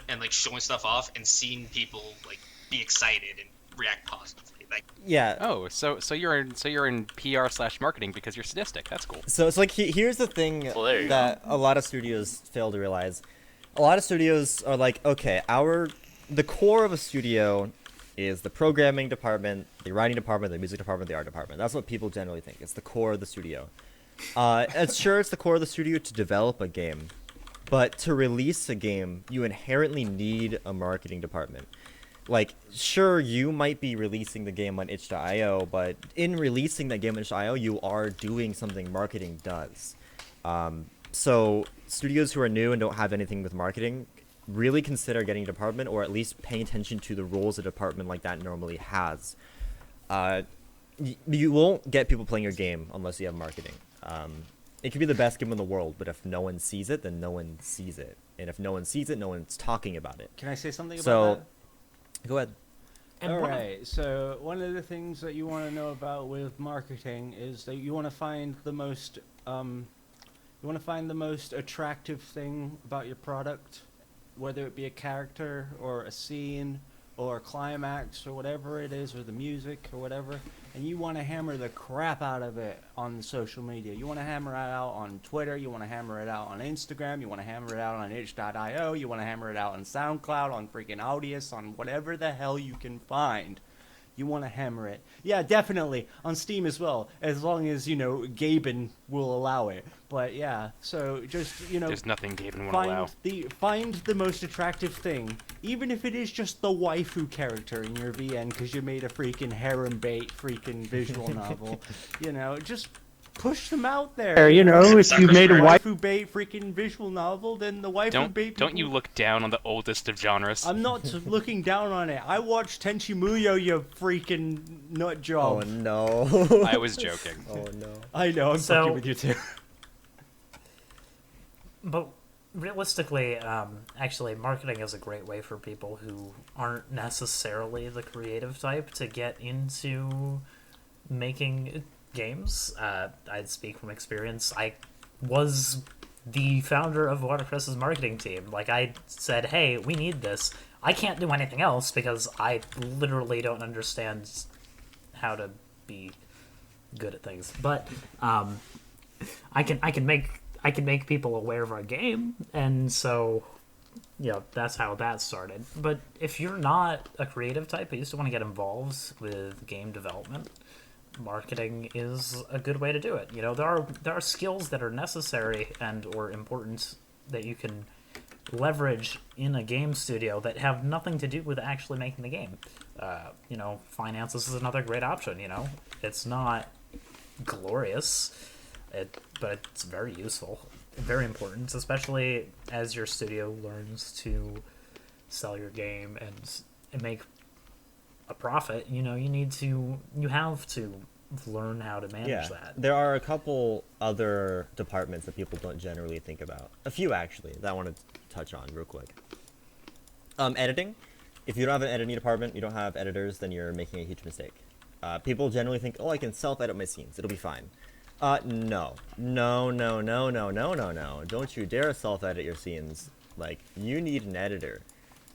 and showing stuff off and seeing people be excited and react positively. Yeah. Oh, so you're in PR/marketing because you're sadistic. That's cool. So it's here's the thing Well, there you that a lot of studios fail to realize. A lot of studios are okay, the core of a studio is the programming department, the writing department, the music department, the art department. That's what people generally think. It's the core of the studio. It's the core of the studio to develop a game, but to release a game, you inherently need a marketing department. Sure, you might be releasing the game on itch.io, but in releasing that game on itch.io, you are doing something marketing does. So studios who are new and don't have anything with marketing really consider getting a department, or at least paying attention to the roles a department like that normally has. You won't get people playing your game unless you have marketing. It could be the best game in the world, but if no one sees it, then no one sees it. And if no one sees it, no one's talking about it. Can I say something about So, that? go ahead. And All one of- right. So one of the things that you want to know about with marketing is that you want to find the most attractive thing about your product, whether it be a character or a scene or a climax or whatever it is, or the music or whatever, and you want to hammer the crap out of it on social media. You want to hammer it out on Twitter, you want to hammer it out on Instagram, you want to hammer it out on itch.io, you want to hammer it out on SoundCloud, on freaking Audius, on whatever the hell you can find. you want to hammer it. Yeah, definitely on Steam as well, as long as Gaben will allow it. But yeah, so just There's nothing Gaben won't allow. find the most attractive thing, even if it is just the waifu character in your VN because you made a freaking harem bait freaking visual novel. Just push them out there. If you made a waifu bait freaking visual novel, then the waifu bait. Don't you look down on the oldest of genres? I'm not looking down on it. I watched Tenchi Muyo, you freaking nut job. Oh no. I was joking. Oh no. I know. I'm fucking with you too. But realistically, actually, marketing is a great way for people who aren't necessarily the creative type to get into making games. I'd speak from experience. I was the founder of Watercress's marketing team. Like, I said, hey, we need this. I can't do anything else because I literally don't understand how to be good at things. But I can make people aware of our game, and so that's how that started. But if you're not a creative type but you still want to get involved with game development, marketing is a good way to do it. There are skills that are necessary and or important that you can leverage in a game studio that have nothing to do with actually making the game. Finances is another great option. It's not glorious, but it's very useful, very important, especially as your studio learns to sell your game and make a profit. You have to learn how to manage that. There are a couple other departments that people don't generally think about. A few, actually, that I want to touch on real quick. Editing. If you don't have an editing department, you don't have editors, then you're making a huge mistake. People generally think, oh, I can self-edit my scenes. It'll be fine. No. No. Don't you dare self-edit your scenes. Like, you need an editor.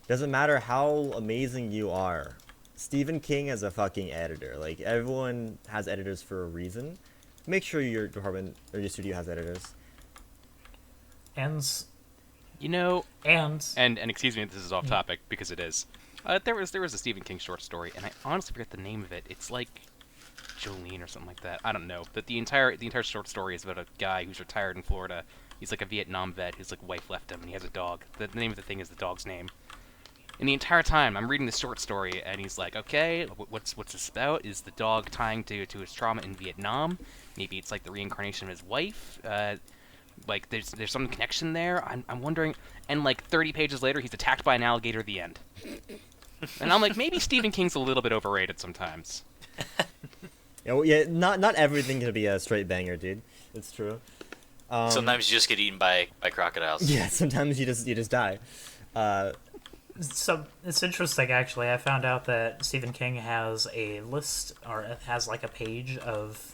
Doesn't matter how amazing you are. Stephen King is a fucking editor. Like, everyone has editors for a reason. Make sure your department or your studio has editors. And excuse me, this is off topic because it is. There was a Stephen King short story, and I honestly forget the name of it. It's like Jolene or something like that. I don't know. But the entire short story is about a guy who's retired in Florida. He's like a Vietnam vet. His wife left him, and he has a dog. The name of the thing is the dog's name. And the entire time, I'm reading this short story, and he's like, okay, what's this about? Is the dog tying to his trauma in Vietnam? Maybe it's like the reincarnation of his wife? There's some connection there? I'm wondering. And 30 pages later, he's attacked by an alligator at the end. And I'm like, maybe Stephen King's a little bit overrated sometimes. Not everything can be a straight banger, dude. It's true. Sometimes you just get eaten by crocodiles. Yeah, sometimes you just die. So it's interesting, actually. I found out that Stephen King has a list, or has a page of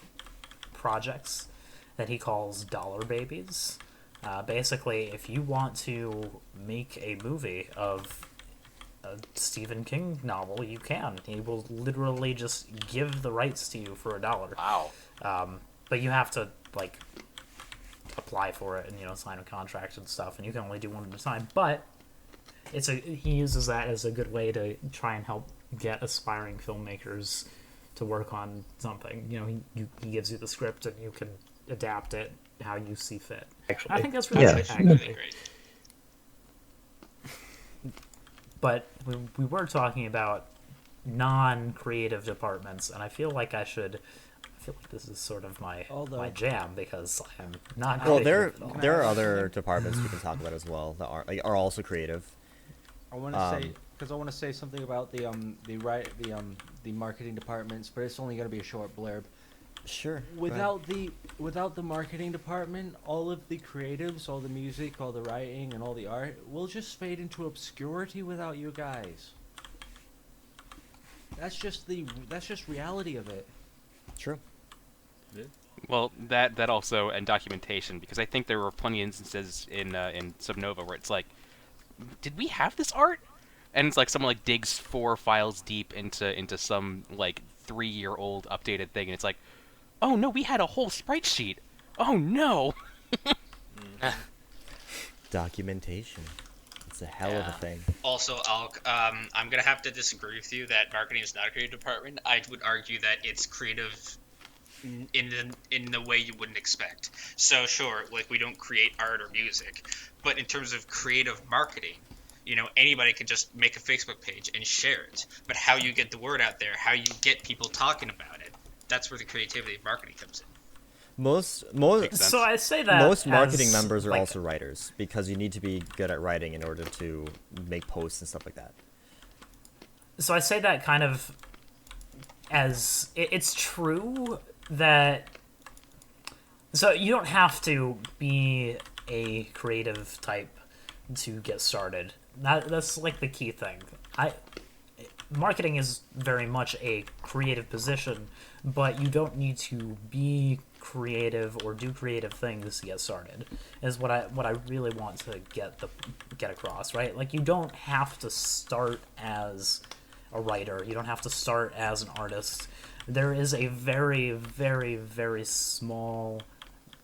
projects that he calls dollar babies. Basically, if you want to make a movie of a Stephen King novel, you can. He will literally just give the rights to you for $1. Wow. But you have to apply for it and sign a contract and stuff, and you can only do one at a time. But he uses that as a good way to try and help get aspiring filmmakers to work on something. He gives you the script and you can adapt it how you see fit. Actually, I think that's really great. But we were talking about non-creative departments, and I feel like this is sort of my jam because I'm not. Well, there are other departments we can talk about as well that are also creative. I want to say something about the marketing departments, but it's only going to be a short blurb. Sure. Without the marketing department, all of the creatives, all the music, all the writing, and all the art will just fade into obscurity without you guys. That's just reality of it. True. Yeah. Well, that also, and documentation, because I think there were plenty of instances in Somnova where it's like, did we have this art? And it's like someone digs 4 files deep into some 3-year-old updated thing, and it's like, oh no, we had a whole sprite sheet. Oh no. Documentation. It's a hell of a thing. Also, I'm gonna have to disagree with you that marketing is not a creative department. I would argue that it's creative in the way you wouldn't expect. So sure, like we don't create art or music, but in terms of creative marketing, anybody can just make a Facebook page and share it. But how you get the word out there, how you get people talking about it, that's where the creativity of marketing comes in. Most sense. So I say that most marketing as, members are like, also writers because you need to be good at writing in order to make posts and stuff like that. So I say that kind of as it's true that. So you don't have to be a creative type to get started. That's like the key thing. Marketing is very much a creative position, but you don't need to be creative or do creative things to get started. Is what I really want to get across, right? Like, you don't have to start as a writer. You don't have to start as an artist. There is a very, very, very small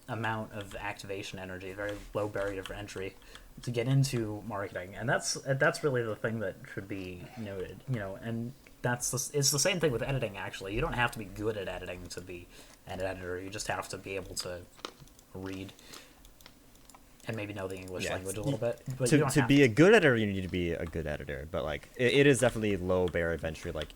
amount of activation energy, very low barrier for entry to get into marketing, and that's really the thing that should be noted, and it's the same thing with editing. Actually, you don't have to be good at editing to be an editor. You just have to be able to read and maybe know the English language a little bit. But you don't to have be a good editor, you need to be a good editor. But like, it is definitely low barrier of entry. Like,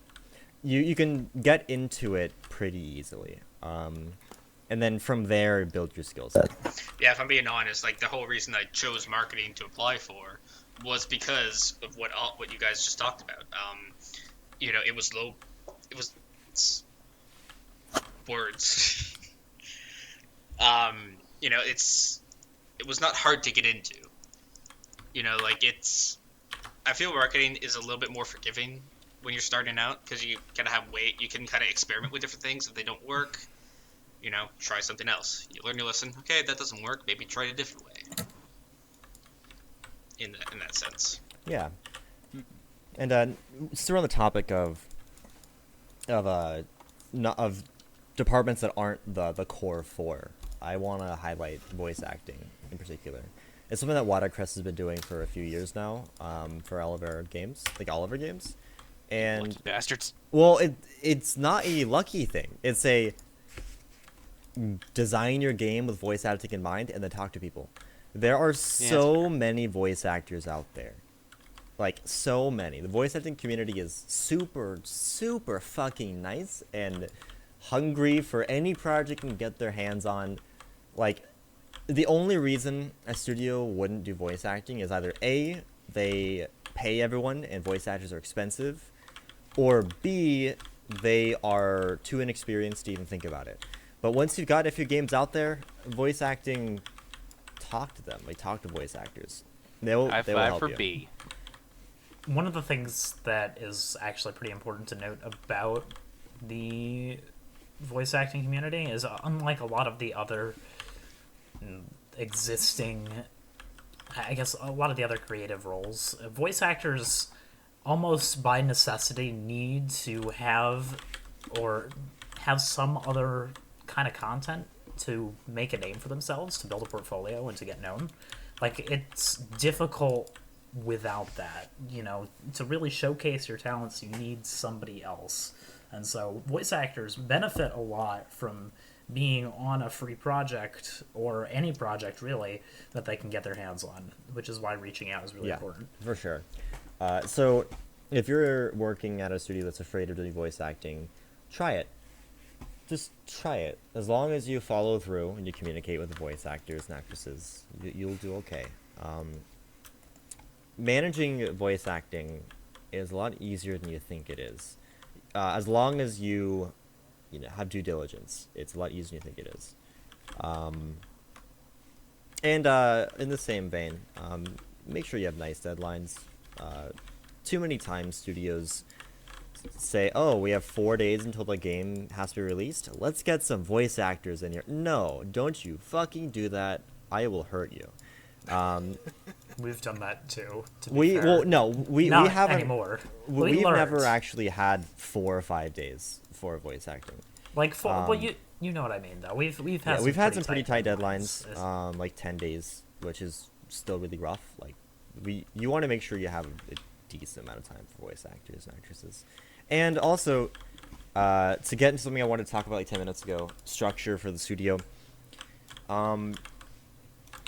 you can get into it pretty easily. And then from there, build your skill set. Yeah, if I'm being honest, like the whole reason I chose marketing to apply for was because of what you guys just talked about. It was low. It's words. It was not hard to get into. I feel marketing is a little bit more forgiving when you're starting out because you kind of you can kind of experiment with different things. If they don't work, try something else. You learn your lesson. Okay, that doesn't work. Maybe try it a different way. In that sense. Yeah. And still on the topic of departments that aren't the core four, I want to highlight voice acting in particular. It's something that Watercress has been doing for a few years now, for all of our games, and Lucky bastards. well, it's not a lucky thing. It's a design your game with voice acting in mind and then talk to people. There are so many voice actors out there. Like, so many. The voice acting community is super, super fucking nice and hungry for any project can get their hands on. Like, the only reason a studio wouldn't do voice acting is either A, they pay everyone and voice actors are expensive, or B, they are too inexperienced to even think about it. But once you've got a few games out there, voice acting, talk to them. Like, talk to voice actors. They will High help five for you. B. One of the things that is actually pretty important to note about the voice acting community is, unlike a lot of the other existing, I guess, a lot of the other creative roles, voice actors almost by necessity need to have some other kind of content to make a name for themselves, to build a portfolio and to get known. Like, it's difficult without that, to really showcase your talents. You need somebody else, and so voice actors benefit a lot from being on a free project, or any project really, that they can get their hands on, which is why reaching out is really important. For sure. So if you're working at a studio that's afraid of doing voice acting, try it. Just try it. As long as you follow through and you communicate with the voice actors and actresses, you'll do okay. Managing voice acting is a lot easier than you think it is. As long as you have due diligence, it's a lot easier than you think it is. And in the same vein, make sure you have nice deadlines. Too many times studios say, oh, we have 4 days until the game has to be released. Let's get some voice actors in here. No, don't you fucking do that. I will hurt you. We've done that too. To be We fair. we Not haven't anymore. we've learned. never actually had 4 or 5 days for voice acting. Like, well, you know what I mean, though. We've had We've had some pretty tight deadlines. deadlines, like 10 days, which is still really rough. Like, you want to make sure you have a decent amount of time for voice actors and actresses. And also, to get into something I wanted to talk about like 10 minutes ago, structure for the studio.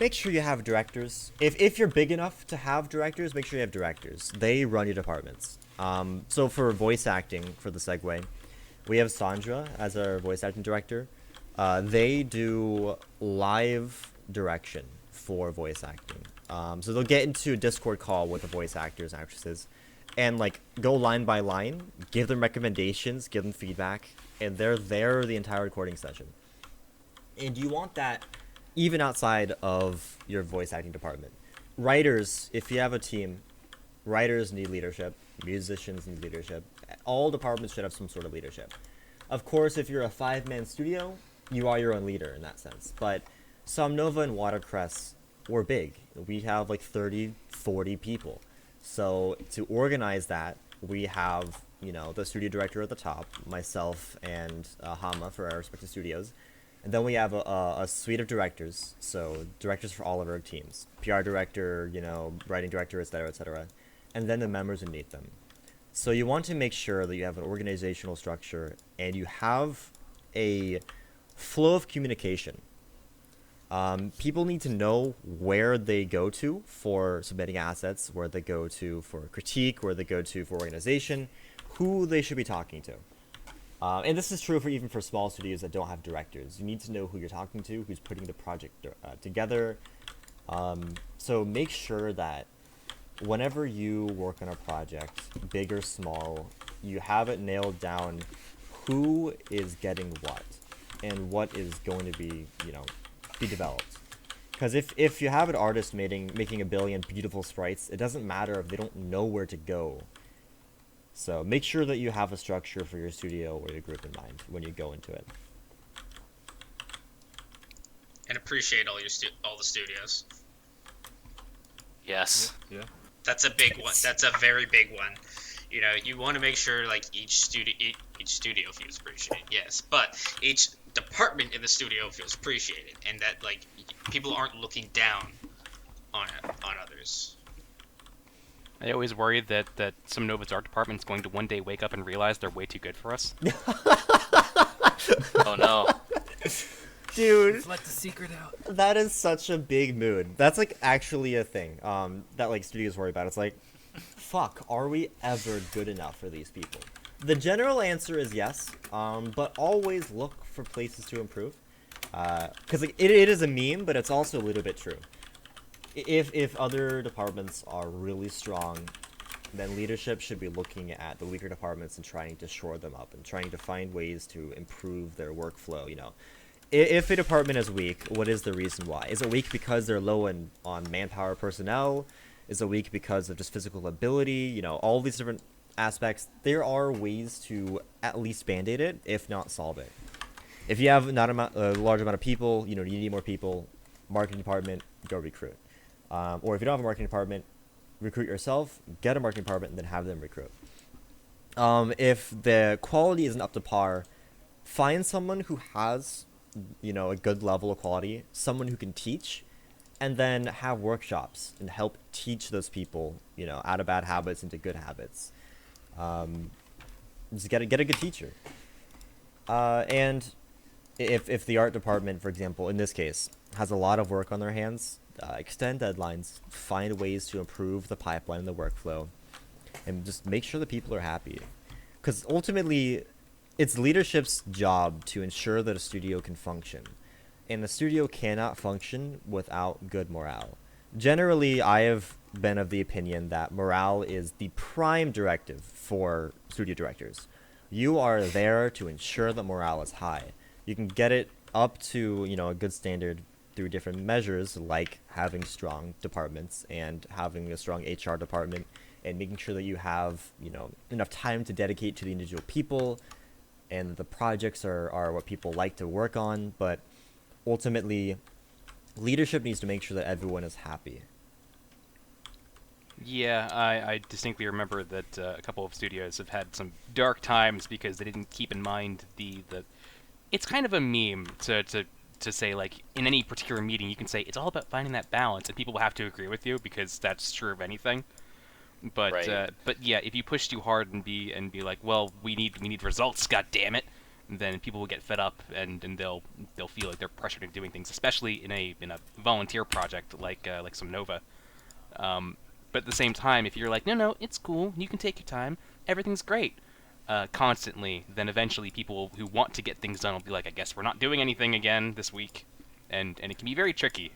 Make sure you have directors. If you're big enough to have directors, make sure you have directors. They run your departments. So for voice acting, for the segue, we have Sandra as our voice acting director. They do live direction for voice acting. So they'll get into a Discord call with the voice actors and actresses, and like go line by line, give them recommendations, give them feedback, and they're there the entire recording session. And you want that even outside of your voice acting department. Writers, if you have a team, writers need leadership, musicians need leadership. All departments should have some sort of leadership. Of course, if you're a 5-man studio, you are your own leader in that sense. But Somnova and Watercress, we're big. We have like 30, 40 people. So to organize that, we have, the studio director at the top, myself and Hama for our respective studios. And then we have a suite of directors, so directors for all of our teams. PR director, writing director, etc., etc. And then the members underneath them. So you want to make sure that you have an organizational structure and you have a flow of communication. People need to know where they go to for submitting assets, where they go to for critique, where they go to for organization, who they should be talking to. And this is true even for small studios that don't have directors. You need to know who you're talking to, who's putting the project together. So make sure that whenever you work on a project, big or small, you have it nailed down who is getting what and what is going to be, be developed. Because if you have an artist making a billion beautiful sprites, it doesn't matter if they don't know where to go. So make sure that you have a structure for your studio or your group in mind when you go into it. And appreciate all the studios. Yes. Yeah. That's a big one. That's a very big one. You want to make sure like each studio feels appreciated. Yes, but each department in the studio feels appreciated, and that like people aren't looking down on others. I always worry that some Nova's art department is going to one day wake up and realize they're way too good for us. Oh no. Dude, Let's let the secret out. that is such a big mood. That's like actually a thing that like studios worry about. It's like, fuck, are we ever good enough for these people? The general answer is yes, but always look for places to improve. Because like, it is a meme, but it's also a little bit true. If other departments are really strong, then leadership should be looking at the weaker departments and trying to shore them up and trying to find ways to improve their workflow, If a department is weak, what is the reason why? Is it weak because they're low on manpower personnel? Is it weak because of just physical ability? All these different aspects. There are ways to at least band-aid it, if not solve it. If you have not a large amount of people, you need more people. Marketing department, go recruit. Or if you don't have a marketing department, recruit yourself, get a marketing department, and then have them recruit. If the quality isn't up to par, find someone who has, a good level of quality, someone who can teach, and then have workshops and help teach those people, out of bad habits into good habits. Just get a good teacher. And if the art department, for example, in this case, has a lot of work on their hands, extend deadlines, find ways to improve the pipeline and the workflow, and just make sure the people are happy. Because ultimately, it's leadership's job to ensure that a studio can function. And a studio cannot function without good morale. Generally, I have been of the opinion that morale is the prime directive for studio directors. You are there to ensure that morale is high. You can get it up to, a good standard through different measures, like having strong departments and having a strong HR department and making sure that you have, enough time to dedicate to the individual people and the projects are what people like to work on. But ultimately, leadership needs to make sure that everyone is happy. Yeah, I distinctly remember that a couple of studios have had some dark times because they didn't keep in mind the it's kind of a meme to to say, like, in any particular meeting, you can say it's all about finding that balance, and people will have to agree with you because that's true of anything. But Right. but yeah, if you push too hard and be like, well, we need results, god damn it, then people will get fed up and they'll feel like they're pressured into doing things, especially in a volunteer project like Somnova. But at the same time, if you're like, no, it's cool, you can take your time, everything's great, constantly, then eventually people who want to get things done will be like, I guess we're not doing anything again this week, and it can be very tricky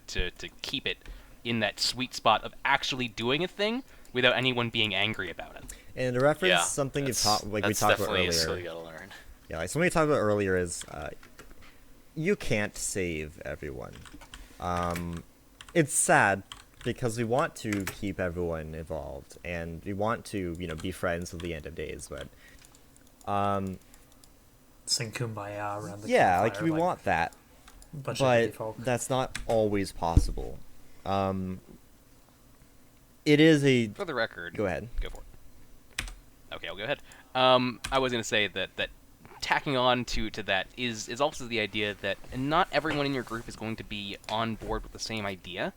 to keep it in that sweet spot of actually doing a thing without anyone being angry about it. And to reference Yeah, something you've that's- we that's talked about definitely a skill earlier. you gotta learn. Yeah, like something we talked about earlier is you can't save everyone. It's sad because we want to keep everyone involved and we want to, be friends till the end of days, but Sing Kumbaya around the yeah, campfire, like we want that, bunch of hippie but folk. that's not always possible. It is a For the record, go ahead. Go for it. Okay, I'll go ahead. I was gonna say that tacking on to that is also the idea that not everyone in your group is going to be on board with the same idea.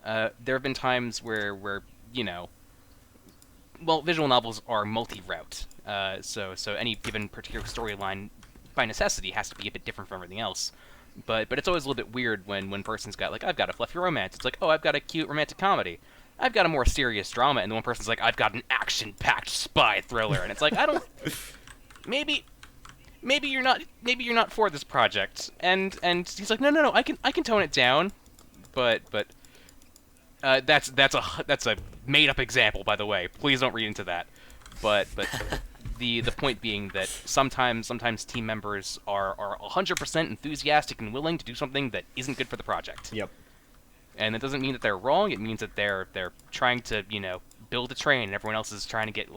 There have been times where well, visual novels are multi-route, so any given particular storyline by necessity has to be a bit different from everything else. But it's always a little bit weird when person's got like, I've got a fluffy romance. It's like, oh, I've got a cute romantic comedy. I've got a more serious drama, and the one person's like, I've got an action-packed spy thriller, and it's like, I don't. Maybe you're not for this project, and he's like, no, I can tone it down, but that's a made up example, by the way. Please don't read into that. But the point being that sometimes team members are 100% enthusiastic and willing to do something that isn't good for the project. Yep. And it doesn't mean that they're wrong. It means that they're trying to build a train, and everyone else is trying to get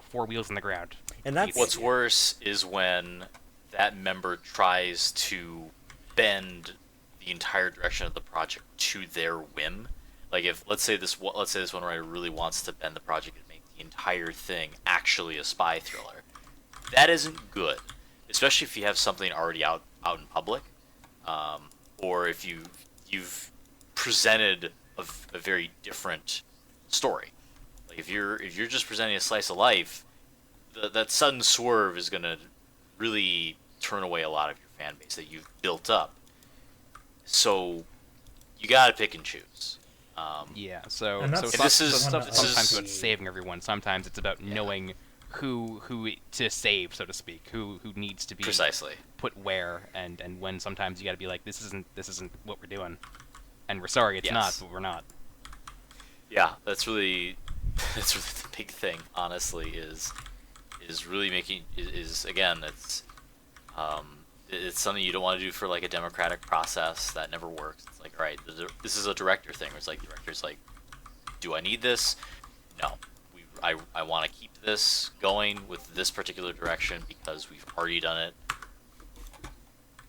four wheels in the ground. And that's What's worse is when that member tries to bend the entire direction of the project to their whim. Like if let's say this one writer really wants to bend the project and make the entire thing actually a spy thriller. That isn't good, especially if you have something already out in public, or if you've presented a very different story. Like if you're just presenting a slice of life, that sudden swerve is gonna really turn away a lot of your fan base that you've built up. So you gotta pick and choose. Yeah, so And that's- this is- sometimes this it's is- about saving everyone. Sometimes it's about knowing who to save, so to speak, who needs to be Precisely. put where, and when sometimes you got to be like, this isn't what we're doing, and we're sorry it's not, Yes. but we're not. Yeah, that's really the big thing. Honestly, is really making is again it's something you don't want to do for like a democratic process. That never works. It's like, all right, this is a director thing. Where it's like the director's like, do I need this? No. I want to keep this going with this particular direction because we've already done it,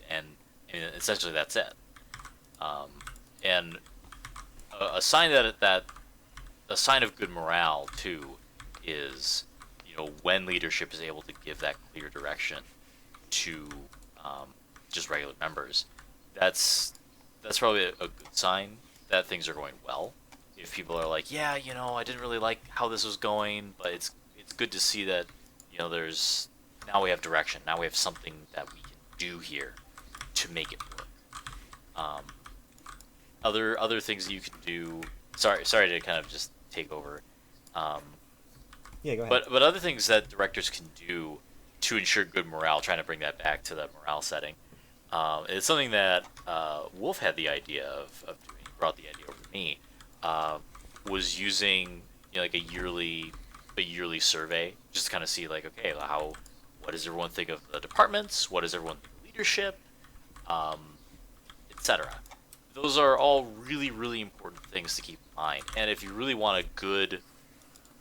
and essentially that's it. And a sign a sign of good morale too is when leadership is able to give that clear direction to just regular members. That's probably a good sign that things are going well. If people are like, yeah, I didn't really like how this was going, but it's good to see that there's now we have direction. Now we have something that we can do here to make it work. Other things that you can do. Sorry to kind of just take over. Yeah, go ahead. But other things that directors can do to ensure good morale, trying to bring that back to that morale setting, it's something that Wolf had the idea of doing. He brought the idea over to me. Was using like a yearly survey just to kind of see like, okay, what does everyone think of the departments? What does everyone think of leadership? Etc. Those are all really, really important things to keep in mind. And if you really want a good,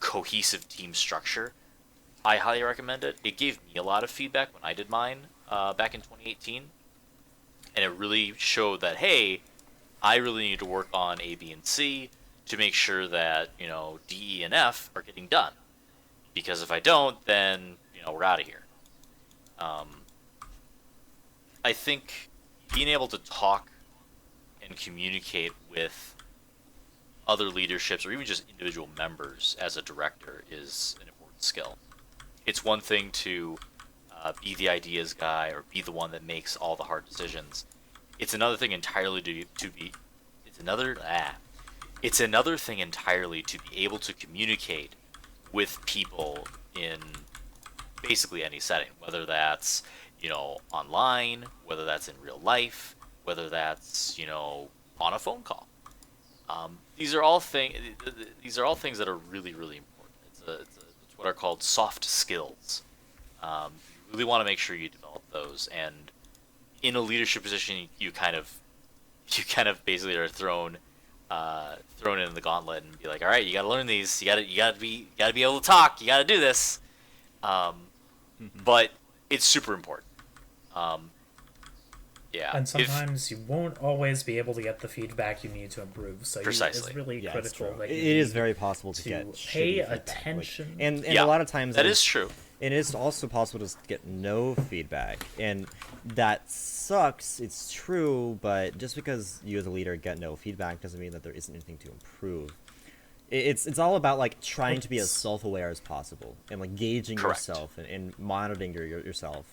cohesive team structure, I highly recommend it. It gave me a lot of feedback when I did mine back in 2018. And it really showed that, hey, I really need to work on A, B, and C to make sure that, D, E, and F are getting done. Because if I don't, then, we're out of here. I think being able to talk and communicate with other leaderships or even just individual members as a director is an important skill. It's one thing to be the ideas guy or be the one that makes all the hard decisions. It's another thing entirely to be. It's another thing entirely to be able to communicate with people in basically any setting, whether that's online, whether that's in real life, whether that's on a phone call. These are all things. These are all things that are really, really important. It's what are called soft skills. You really want to make sure you develop those, and in a leadership position, you kind of basically are thrown in the gauntlet and be like, all right, you got to learn these. You got to be able to talk. You got to do this. But it's super important. Yeah. And sometimes you won't always be able to get the feedback you need to improve. So Precisely. it's really Yeah, it's critical true. that It you is very possible to get pay shitty feedback, attention. and Yeah, a lot of times that is true. It is also possible to get no feedback, and that sucks. It's true, but just because you as a leader get no feedback doesn't mean that there isn't anything to improve. It's all about like trying to be as self-aware as possible and like gauging Correct. yourself and monitoring yourself.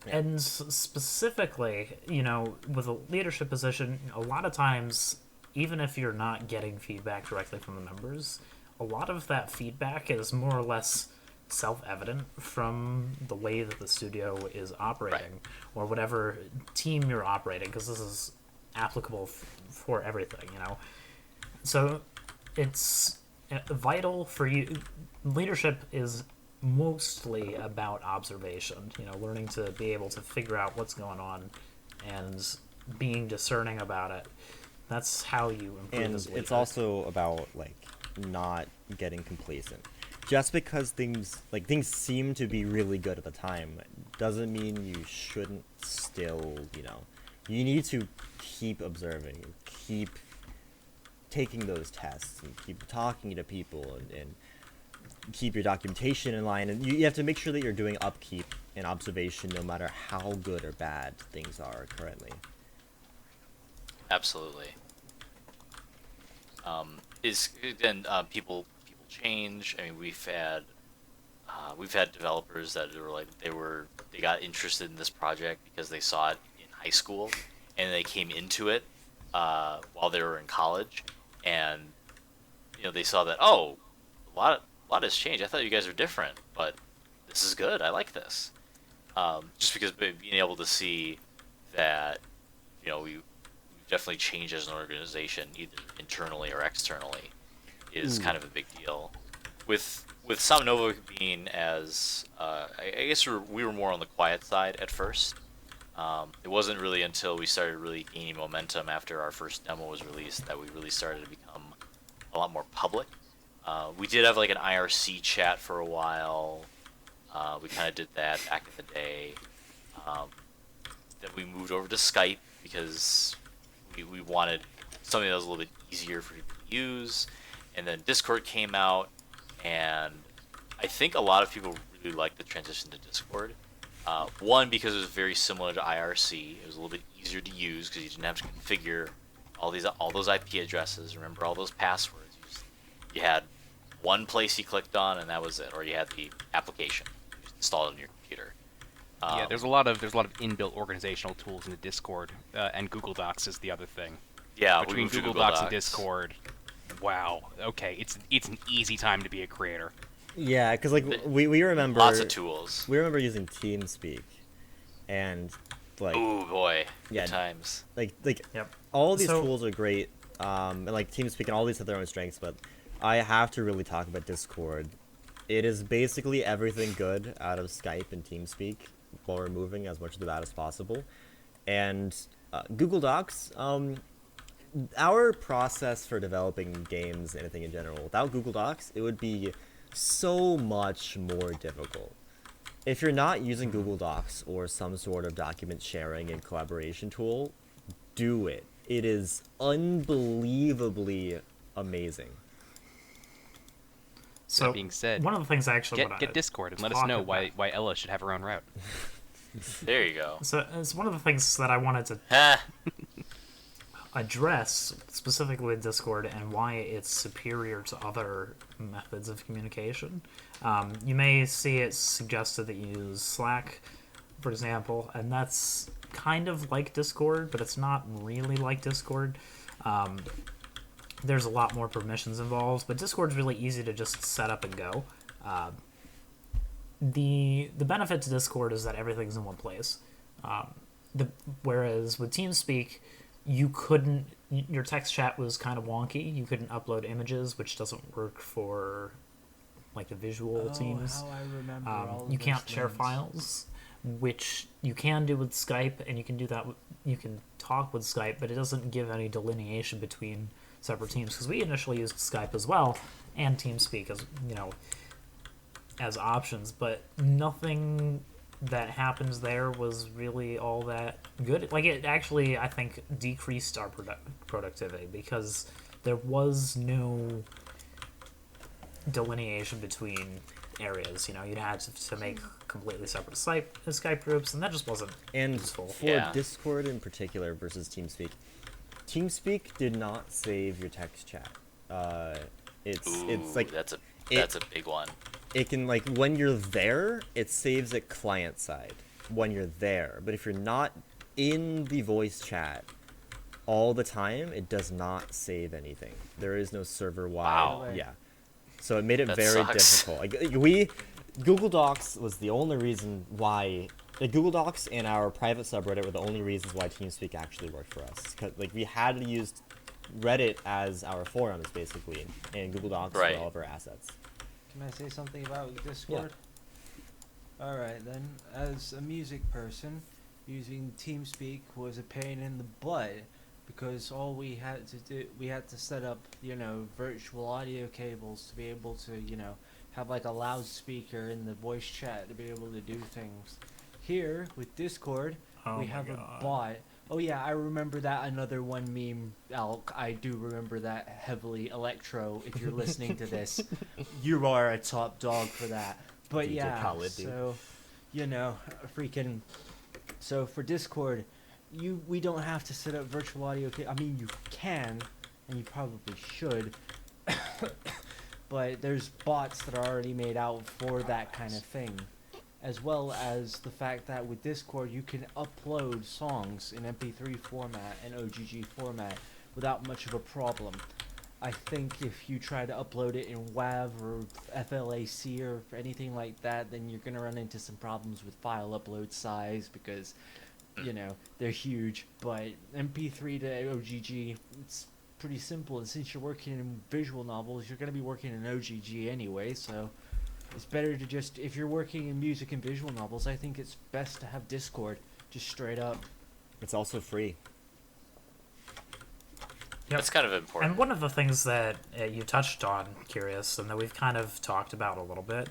And specifically, with a leadership position, a lot of times, even if you're not getting feedback directly from the members, a lot of that feedback is more or less self-evident from the way that the studio is operating, or whatever team you're operating, because this is applicable for everything, So it's vital for you. Leadership is mostly about observation, learning to be able to figure out what's going on and being discerning about it. That's how you improve And as a leader. it's also about like not getting complacent. Just because things seem to be really good at the time doesn't mean you shouldn't still, you need to keep observing, keep taking those tests, and keep talking to people, and keep your documentation in line, and you have to make sure that you're doing upkeep and observation no matter how good or bad things are currently. Absolutely. People change. I mean, we've had developers that were like they got interested in this project because they saw it in high school, and they came into it while they were in college, and they saw that a lot has changed. I thought you guys were different, but this is good. I like this. Just because being able to see that we've definitely changed as an organization, either internally or externally, is kind of a big deal. With Somnova being as I guess we were more on the quiet side at first. It wasn't really until we started really gaining momentum after our first demo was released that we really started to become a lot more public. We did have like an IRC chat for a while. We kind of did that back in the day. Then we moved over to Skype because we wanted something that was a little bit easier for people to use. And then Discord came out, and I think a lot of people really liked the transition to Discord. One, because it was very similar to IRC. It was a little bit easier to use because you didn't have to configure all those IP addresses, remember all those passwords. You had one place you clicked on, and that was it. Or you had the application installed on your computer. Yeah, there's a lot of inbuilt organizational tools in the Discord, and Google Docs is the other thing. Yeah, Between we moved to Google Docs and Discord, wow. Okay, it's an easy time to be a creator. Yeah, because like we remember Lots of tools. We remember using TeamSpeak, and like Ooh boy, Yeah. good times. like Yep. all these So- tools are great, and like TeamSpeak and all these have their own strengths, but I have to really talk about Discord. It is basically everything good out of Skype and TeamSpeak while removing as much of the bad as possible. And Google Docs, our process for developing games, anything in general, without Google Docs, it would be so much more difficult. If you're not using Google Docs or some sort of document sharing and collaboration tool, do it. It is unbelievably amazing. So That being said, one of the things I actually want get to Discord and let us talk know about- why Ella should have her own route. There you go. So it's one of the things that I wanted to Ha! address specifically with Discord and why it's superior to other methods of communication. You may see it suggested that you use Slack, for example, and that's kind of like Discord, but it's not really like Discord. There's a lot more permissions involved, but Discord's really easy to just set up and go. The benefit to Discord is that everything's in one place. Whereas with TeamSpeak, your text chat was kind of wonky. You couldn't upload images, which doesn't work for like the visual teams. How I remember all of You can't those share things. files, which you can do with Skype, and you can do that. You can talk with Skype, but it doesn't give any delineation between separate teams. Because we initially used Skype as well, and TeamSpeak as options, but nothing that happens there was really all that good. Like, it actually, I think, decreased our productivity because there was no delineation between areas. You'd have to make completely separate Skype groups, and that just wasn't And useful. for Yeah. Discord in particular versus TeamSpeak did not save your text chat. It's Ooh, like that's a it- big one. it can, like, when you're there, it saves it client side when you're there. But if you're not in the voice chat all the time, it does not save anything. There is no server wide. Wow. Yeah. So it made it That very sucks. difficult. Google Docs was the only reason why. Google Docs and our private subreddit were the only reasons why TeamSpeak actually worked for us. 'Cause, like, we had to use Reddit as our forums basically, and Google Docs Right. for all of our assets. Can I say something about Discord? Alright then, as a music person, using TeamSpeak was a pain in the butt because all we had to set up, virtual audio cables to be able to, have like a loudspeaker in the voice chat to be able to do things. Here, with Discord, Oh we my have God. a bot. Oh yeah, I remember that another one meme, Alk. I do remember that heavily. Electro, if you're listening to this, you are a top dog for that. But DJ yeah, Khaled, dude. so, freaking... So for Discord, we don't have to set up virtual audio. I mean, you can, and you probably should. But there's bots that are already made out for that kind of thing. As well as the fact that with Discord you can upload songs in MP3 format and OGG format without much of a problem. I think if you try to upload it in WAV or FLAC or anything like that, then you're gonna run into some problems with file upload size because, they're huge. But MP3 to OGG, it's pretty simple. And since you're working in visual novels, you're gonna be working in OGG anyway, so it's better to just, if you're working in music and visual novels, I think it's best to have Discord, just straight up. It's also free. Yep. That's kind of important. And one of the things that you touched on, Curious, and that we've kind of talked about a little bit,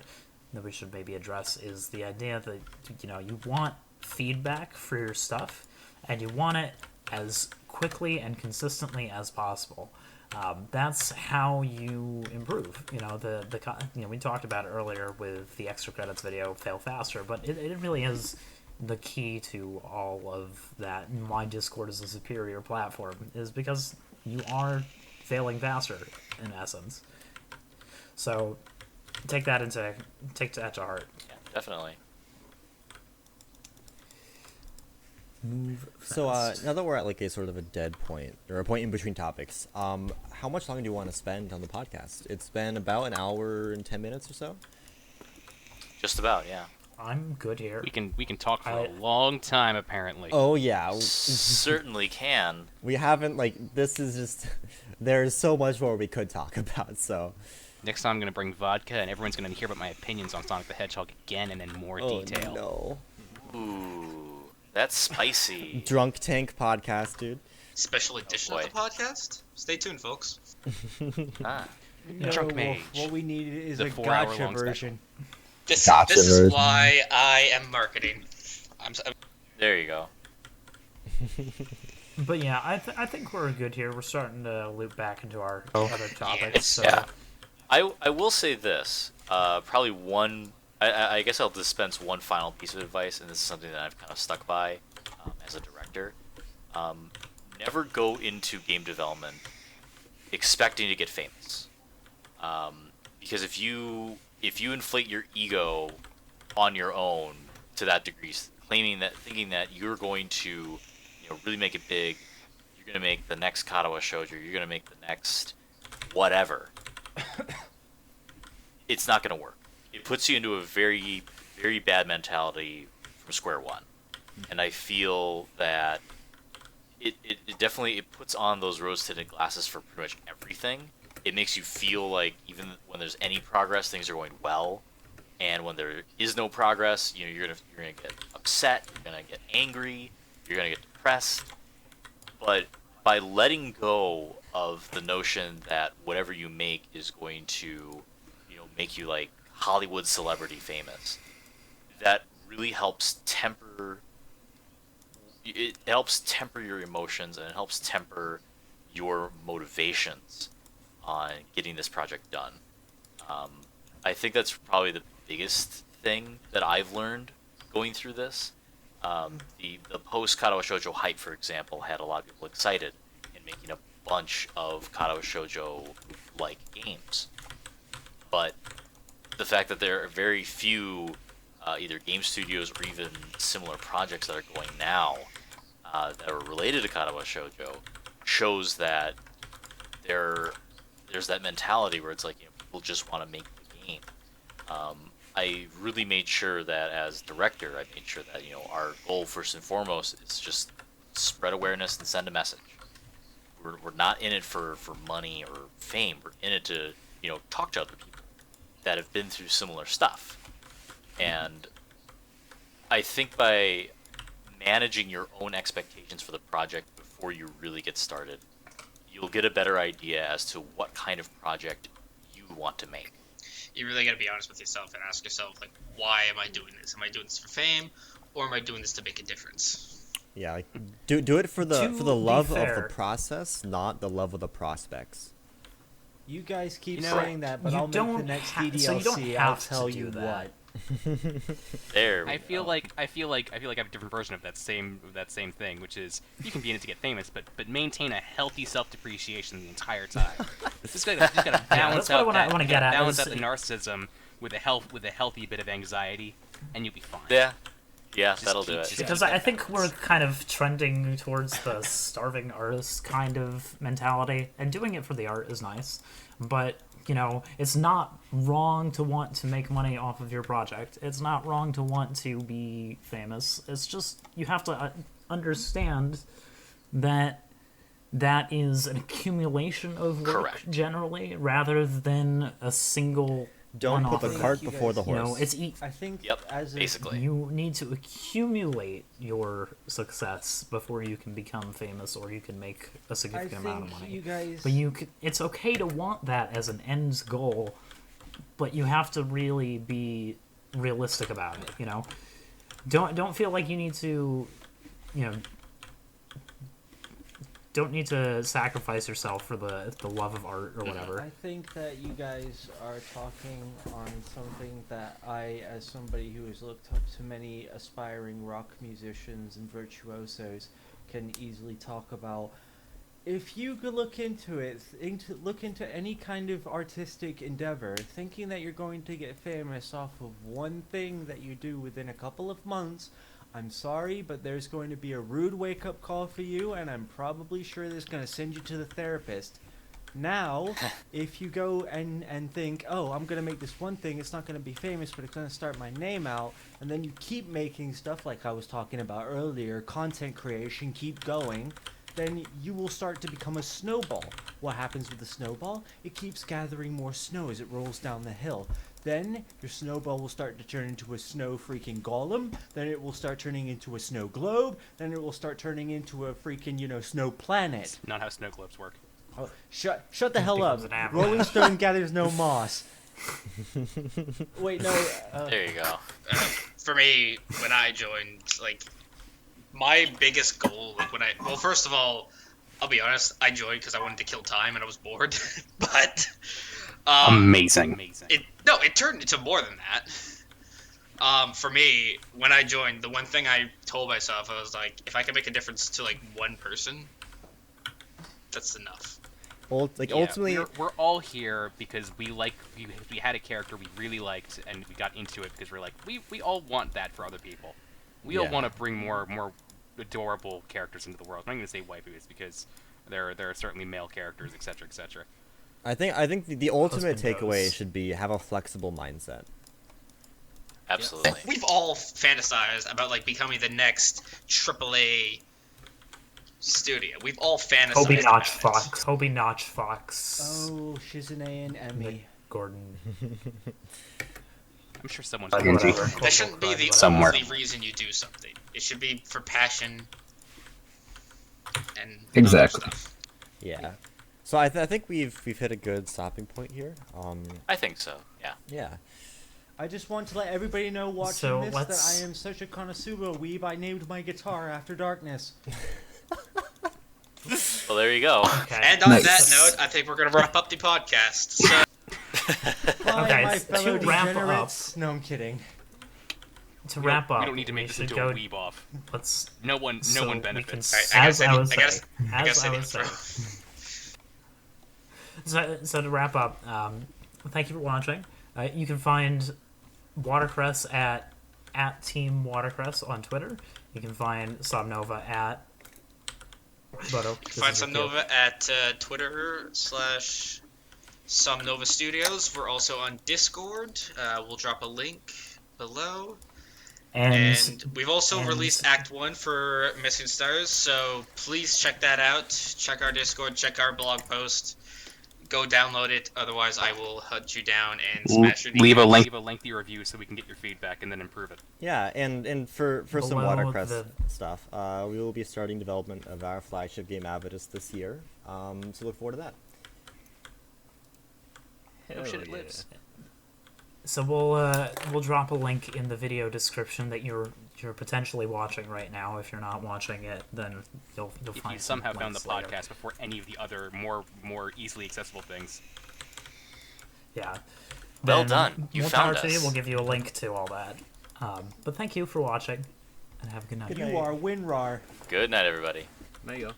that we should maybe address, is the idea that, you want feedback for your stuff, and you want it as quickly and consistently as possible. That's how you improve. We talked about it earlier with the extra credits video, fail faster, but it really is the key to all of that, and why Discord is a superior platform, is because you are failing faster, in essence. So take that to heart. Yeah, definitely. Move So fast. now that we're at like a sort of a dead point or a point in between topics, how much longer do you want to spend on the podcast? It's been about an hour and 10 minutes or so. Just about, yeah. I'm good here. We can talk for I- a long time, apparently. Oh yeah, Certainly can. we haven't this is just there's so much more we could talk about. So Next time I'm going to bring vodka, and everyone's going to hear about my opinions on Sonic the Hedgehog again and in more detail. no, Ooh, that's spicy. drunk tank podcast, dude. Special edition of boy. the podcast. Stay tuned, folks. Ah, Drunk well, Mage. what we need is The a 4-hour gotcha long version. This Gotcha is version. why I am marketing. there you go. But yeah, I think we're good here. We're starting to loop back into our other topics. So Yeah. I will say this. Probably one I guess I'll dispense one final piece of advice, and this is something that I've kind of stuck by as a director. Um, Never go into game development expecting to get famous, because if you inflate your ego on your own to that degree, thinking that you're going to really make it big, you're going to make the next Katawa Shoujo, you're going to make the next whatever, it's not going to work. It puts you into a very, very bad mentality from square one. And I feel that it definitely it puts on those rose-tinted glasses for pretty much everything. It makes you feel like even when there's any progress, things are going well. And when there is no progress, you're gonna get upset, you're gonna get angry, you're gonna get depressed. But by letting go of the notion that whatever you make is going to, make you like Hollywood celebrity famous, that really helps temper. It helps temper your emotions, and it helps temper your motivations on getting this project done. I think that's probably the biggest thing that I've learned going through this. The post Katawa Shoujo hype, for example, had a lot of people excited in making a bunch of Katawa Shoujo like games. But the fact that there are very few either game studios or even similar projects that are going now that are related to Katawa Shoujo shows that there's that mentality where it's like people just want to make the game. I really made sure that as director, I made sure that our goal first and foremost is just spread awareness and send a message. We're not in it for money or fame. We're in it to talk to other people that have been through similar stuff. And I think by managing your own expectations for the project before you really get started, you'll get a better idea as to what kind of project you want to make. You really got to be honest with yourself and ask yourself, like, why am I doing this? Am I doing this for fame, or am I doing this to make a difference? Yeah, like, do it for the To love be of fair- the process, not the love of the prospects. You guys keep You know, saying that, but you I'll make don't the next ha- DDLC. so you don't I'll have to tell do you that. what. There. I feel like I have a different version of that same thing, which is you can be in it to get famous, but maintain a healthy self-depreciation the entire time. Just gotta balance that's what I out wanna- that, I wanna you get gotta at balance is- out the narcissism with a healthy bit of anxiety, and you'll be fine. Yeah, that'll do it. just Because keep I that think we're balance. kind of trending towards the starving artist kind of mentality, and doing it for the art is nice, but it's not wrong to want to make money off of your project. It's not wrong to want to be famous. It's just you have to understand that that is an accumulation of work Correct. generally, rather than a single Don't put one-off the event. cart You before the guys- horse. It's I think Yep, as a, basically. you need to accumulate your success before you can become famous or you can make a I significant amount think of money. you guys. But it's okay to want that as an end goal, but you have to really be realistic about it. Don't feel like you need to, don't need to sacrifice yourself for the love of art or whatever. I think that you guys are talking on something that I, as somebody who has looked up to many aspiring rock musicians and virtuosos, can easily talk about. If you could look into it, look into any kind of artistic endeavor, thinking that you're going to get famous off of one thing that you do within a couple of months, I'm sorry, but there's going to be a rude wake-up call for you, and I'm probably sure that's going to send you to the therapist. Now, if you go and think, oh, I'm going to make this one thing, it's not going to be famous, but it's going to start my name out, and then you keep making stuff like I was talking about earlier, content creation, keep going, then you will start to become a snowball. What happens with the snowball? It keeps gathering more snow as it rolls down the hill. Then your snowball will start to turn into a snow freaking golem. Then it will start turning into a snow globe. Then it will start turning into a freaking, snow planet. Not how snow globes work. Oh, shut the hell up. becomes an apple. Rolling Stone gathers no moss. Wait, no. There you go. For me, when I joined, like, my biggest goal, like, well, first of all, I'll be honest, I joined because I wanted to kill time and I was bored. But, Amazing. it turned into more than that. For me, when I joined, the one thing I told myself, I was like, if I can make a difference to like one person, that's enough. Ultimately, we're all here because we had a character we really liked and we got into it because we're like we all want that for other people. We all Yeah. want to bring more adorable characters into the world. I'm not going to say waifus because there are certainly male characters, etc., etc. I think the ultimate Husband takeaway knows. should be have a flexible mindset. Absolutely. We've all fantasized about like becoming the next AAA studio. We've all fantasized Kobe about Notch it. Fox. Kobe Notch Fox. Oh, Shizune and Emmy. Gordon. I'm sure someone's Genji. That shouldn't be the Somewhere. only reason you do something. It should be for passion and Exactly. other stuff. Yeah. So I think we've hit a good stopping point here. I think so. Yeah. Yeah. I just want to let everybody know watching So this let's- that I am such a connoisseur weeb. I named my guitar After Darkness. Well, there you go. Okay. And on Nice. that note, I think we're gonna wrap up the podcast. So Hi, Okay, my fellow to wrap degenerates. No, I'm kidding. To wrap up, we don't need to make we this should into go. a weeb off. Let's. No one so we benefits. Alright, I as guess I was I guess- saying, I guess as I I was need saying. So to wrap up, thank you for watching. You can find Watercress at Team Watercress on Twitter. You can find Somnova at. Bodo, this find is your Somnova at Twitter / Somnova Studios. We're also on Discord. We'll drop a link below. And we've also and- released Act 1 for Missing Stars, so please check that out. Check our Discord, check our blog post. Go download it, otherwise I will hunt you down and smash your Leave a kneecaps. link. Leave a lengthy review so we can get your feedback and then improve it. Yeah, and for some Below Watercress the- stuff, we will be starting development of our flagship game Avidus this year. So look forward to that. Oh shit, it lives. So we'll drop a link in the video description that you're potentially watching right now. If you're not watching it, then you'll If find you some somehow found the links later. podcast before any of the other more easily accessible things. Yeah. Well Then done. You more found power to you. us. We'll give you a link to all that. But thank you for watching, and have a good night. Good You night. are WinRAR. Good night, everybody. There you go.